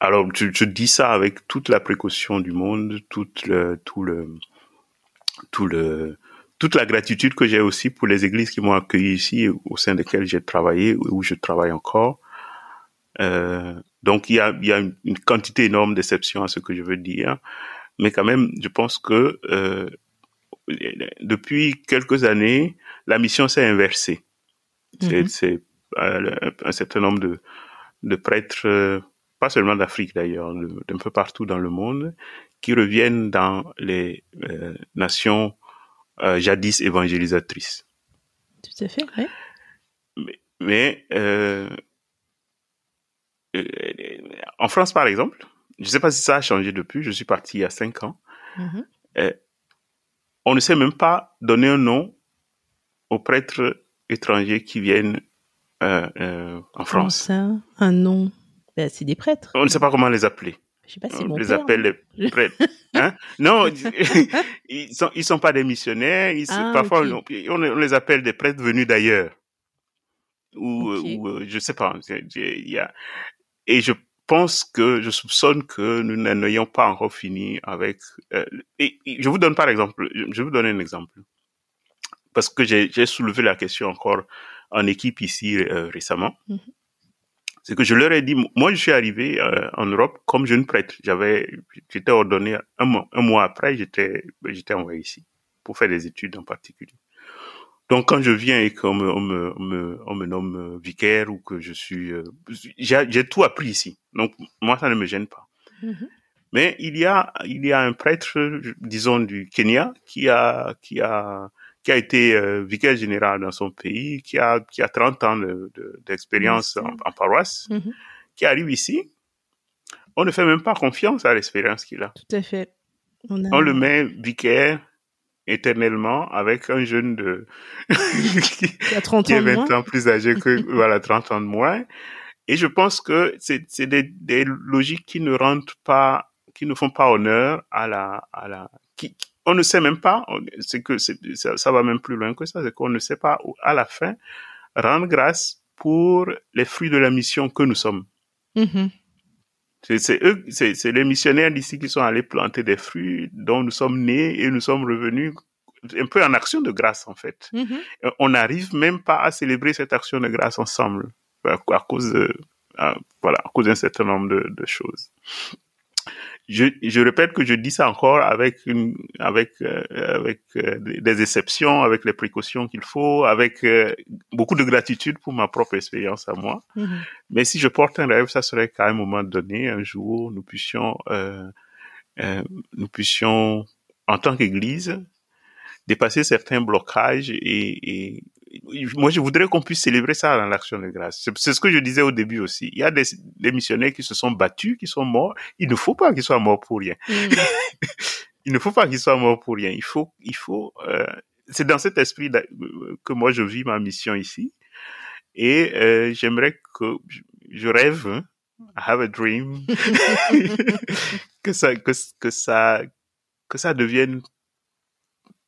alors je dis ça avec toute la précaution du monde, toute la gratitude que j'ai aussi pour les églises qui m'ont accueilli ici, au sein desquelles j'ai travaillé, où je travaille encore. Donc il y a une quantité énorme d'exceptions à ce que je veux dire, mais quand même, je pense que depuis quelques années, la mission s'est inversée. C'est un certain nombre de prêtres, pas seulement d'Afrique d'ailleurs, d'un peu partout dans le monde, qui reviennent dans les nations jadis évangélisatrices. Tout à fait, oui. Mais en France, par exemple, je ne sais pas si ça a changé depuis, je suis parti il y a 5 ans, on ne sait même pas donner un nom aux prêtres étrangers qui viennent en France. Comment ça, un nom? Ben, c'est des prêtres. On ne sait pas comment les appeler. Je sais pas, c'est on mon les père, appelle les prêtres. Hein? Non, ils sont pas des missionnaires. Parfois, okay. on les appelle des prêtres venus d'ailleurs. Ou je sais pas. Et je soupçonne que nous n'ayons pas encore fini avec. Et je vous donne un exemple. Parce que j'ai soulevé la question encore en équipe ici récemment. C'est que je leur ai dit, moi je suis arrivé en Europe comme jeune prêtre. J'étais ordonné un mois après, j'étais envoyé ici pour faire des études en particulier. Donc quand je viens et qu'on me nomme vicaire ou que je suis, j'ai tout appris ici. Donc moi ça ne me gêne pas. Mais il y a un prêtre, disons du Kenya, qui a été vicaire général dans son pays, qui a 30 ans d'expérience en paroisse, qui arrive ici. On ne fait même pas confiance à l'expérience qu'il a. Tout à fait. On le met vicaire éternellement avec un jeune qui a 30 qui ans est 20 moins. ans plus âgé que, voilà, 30 ans de moins. Et je pense que c'est des logiques qui ne font pas honneur on ne sait même pas, ça va même plus loin que ça, c'est qu'on ne sait pas à la fin rendre grâce pour les fruits de la mission que nous sommes. C'est les missionnaires d'ici qui sont allés planter des fruits dont nous sommes nés et nous sommes revenus un peu en action de grâce en fait. On n'arrive même pas à célébrer cette action de grâce ensemble à cause d'un certain nombre de choses. Je répète que je dis ça encore avec des exceptions, avec les précautions qu'il faut, avec beaucoup de gratitude pour ma propre expérience à moi. Mais si je porte un rêve, ça serait qu'à un moment donné, un jour, nous puissions en tant qu'Église dépasser certains blocages et moi, je voudrais qu'on puisse célébrer ça dans l'action de grâce. C'est ce que je disais au début aussi. Il y a des missionnaires qui se sont battus, qui sont morts. Il ne faut pas qu'ils soient morts pour rien. Il ne faut pas qu'ils soient morts pour rien. Il faut, c'est dans cet esprit que moi je vis ma mission ici. Et j'aimerais je rêve, I have a dream, que ça devienne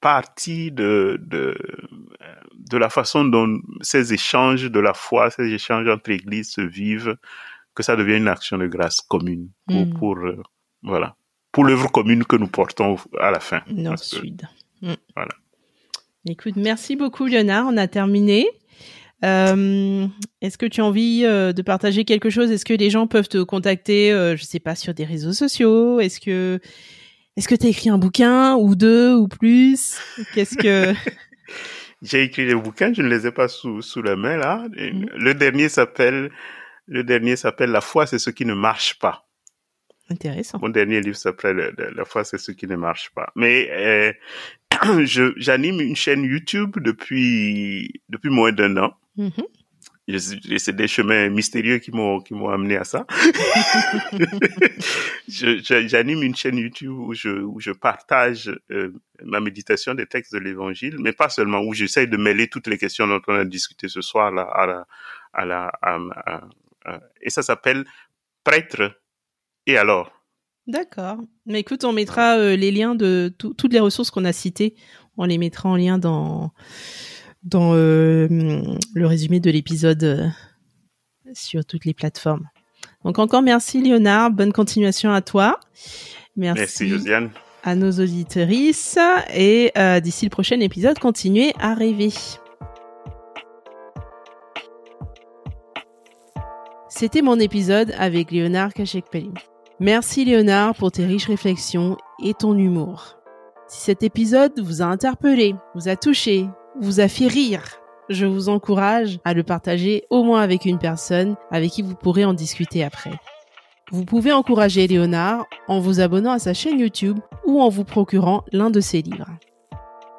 partie de la façon dont ces échanges de la foi, ces échanges entre églises se vivent, que ça devienne une action de grâce commune pour l'œuvre commune que nous portons à la fin. Nord-Sud. Voilà. Écoute, merci beaucoup Léonard, on a terminé. Est-ce que tu as envie de partager quelque chose? Est-ce que les gens peuvent te contacter, je sais pas, sur des réseaux sociaux? Est-ce que tu as écrit un bouquin ou 2 ou plus? Qu'est-ce que... J'ai écrit des bouquins, je ne les ai pas sous la main là. Le dernier s'appelle La foi, c'est ce qui ne marche pas. Intéressant. Mon dernier livre s'appelle La foi, c'est ce qui ne marche pas. Mais j'anime une chaîne YouTube depuis moins d'1 an. C'est des chemins mystérieux qui m'ont amené à ça. J'anime une chaîne YouTube où je partage ma méditation des textes de l'Évangile, mais pas seulement, où j'essaye de mêler toutes les questions dont on a discuté ce soir là et ça s'appelle Prêtre et alors. D'accord. Mais écoute, on mettra les liens de toutes les ressources qu'on a citées. On les mettra en lien dans le résumé de l'épisode sur toutes les plateformes. Donc encore merci Léonard, bonne continuation à toi. Merci Josiane. À nos auditrices et d'ici le prochain épisode, continuez à rêver. C'était mon épisode avec Léonard Kashekpeli. Merci Léonard pour tes riches réflexions et ton humour. Si cet épisode vous a interpellé, vous a touché, vous a fait rire, je vous encourage à le partager au moins avec une personne avec qui vous pourrez en discuter après. Vous pouvez encourager Léonard en vous abonnant à sa chaîne YouTube ou en vous procurant l'un de ses livres.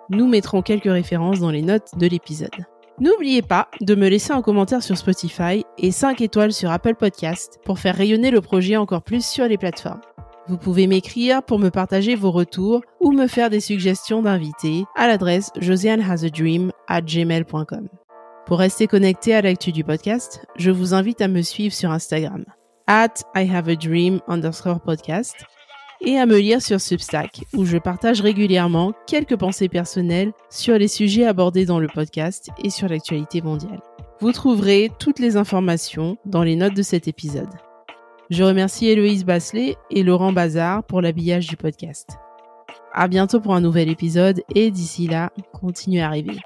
Nous mettrons quelques références dans les notes de l'épisode. N'oubliez pas de me laisser un commentaire sur Spotify et 5 étoiles sur Apple Podcast pour faire rayonner le projet encore plus sur les plateformes. Vous pouvez m'écrire pour me partager vos retours ou me faire des suggestions d'invités à l'adresse josianehasAdream@gmail.com. Pour rester connecté à l'actu du podcast, je vous invite à me suivre sur Instagram @IHaveADream_podcast et à me lire sur Substack où je partage régulièrement quelques pensées personnelles sur les sujets abordés dans le podcast et sur l'actualité mondiale. Vous trouverez toutes les informations dans les notes de cet épisode. Je remercie Héloïse Basselet et Laurent Bazard pour l'habillage du podcast. À bientôt pour un nouvel épisode et d'ici là, continuez à rêver.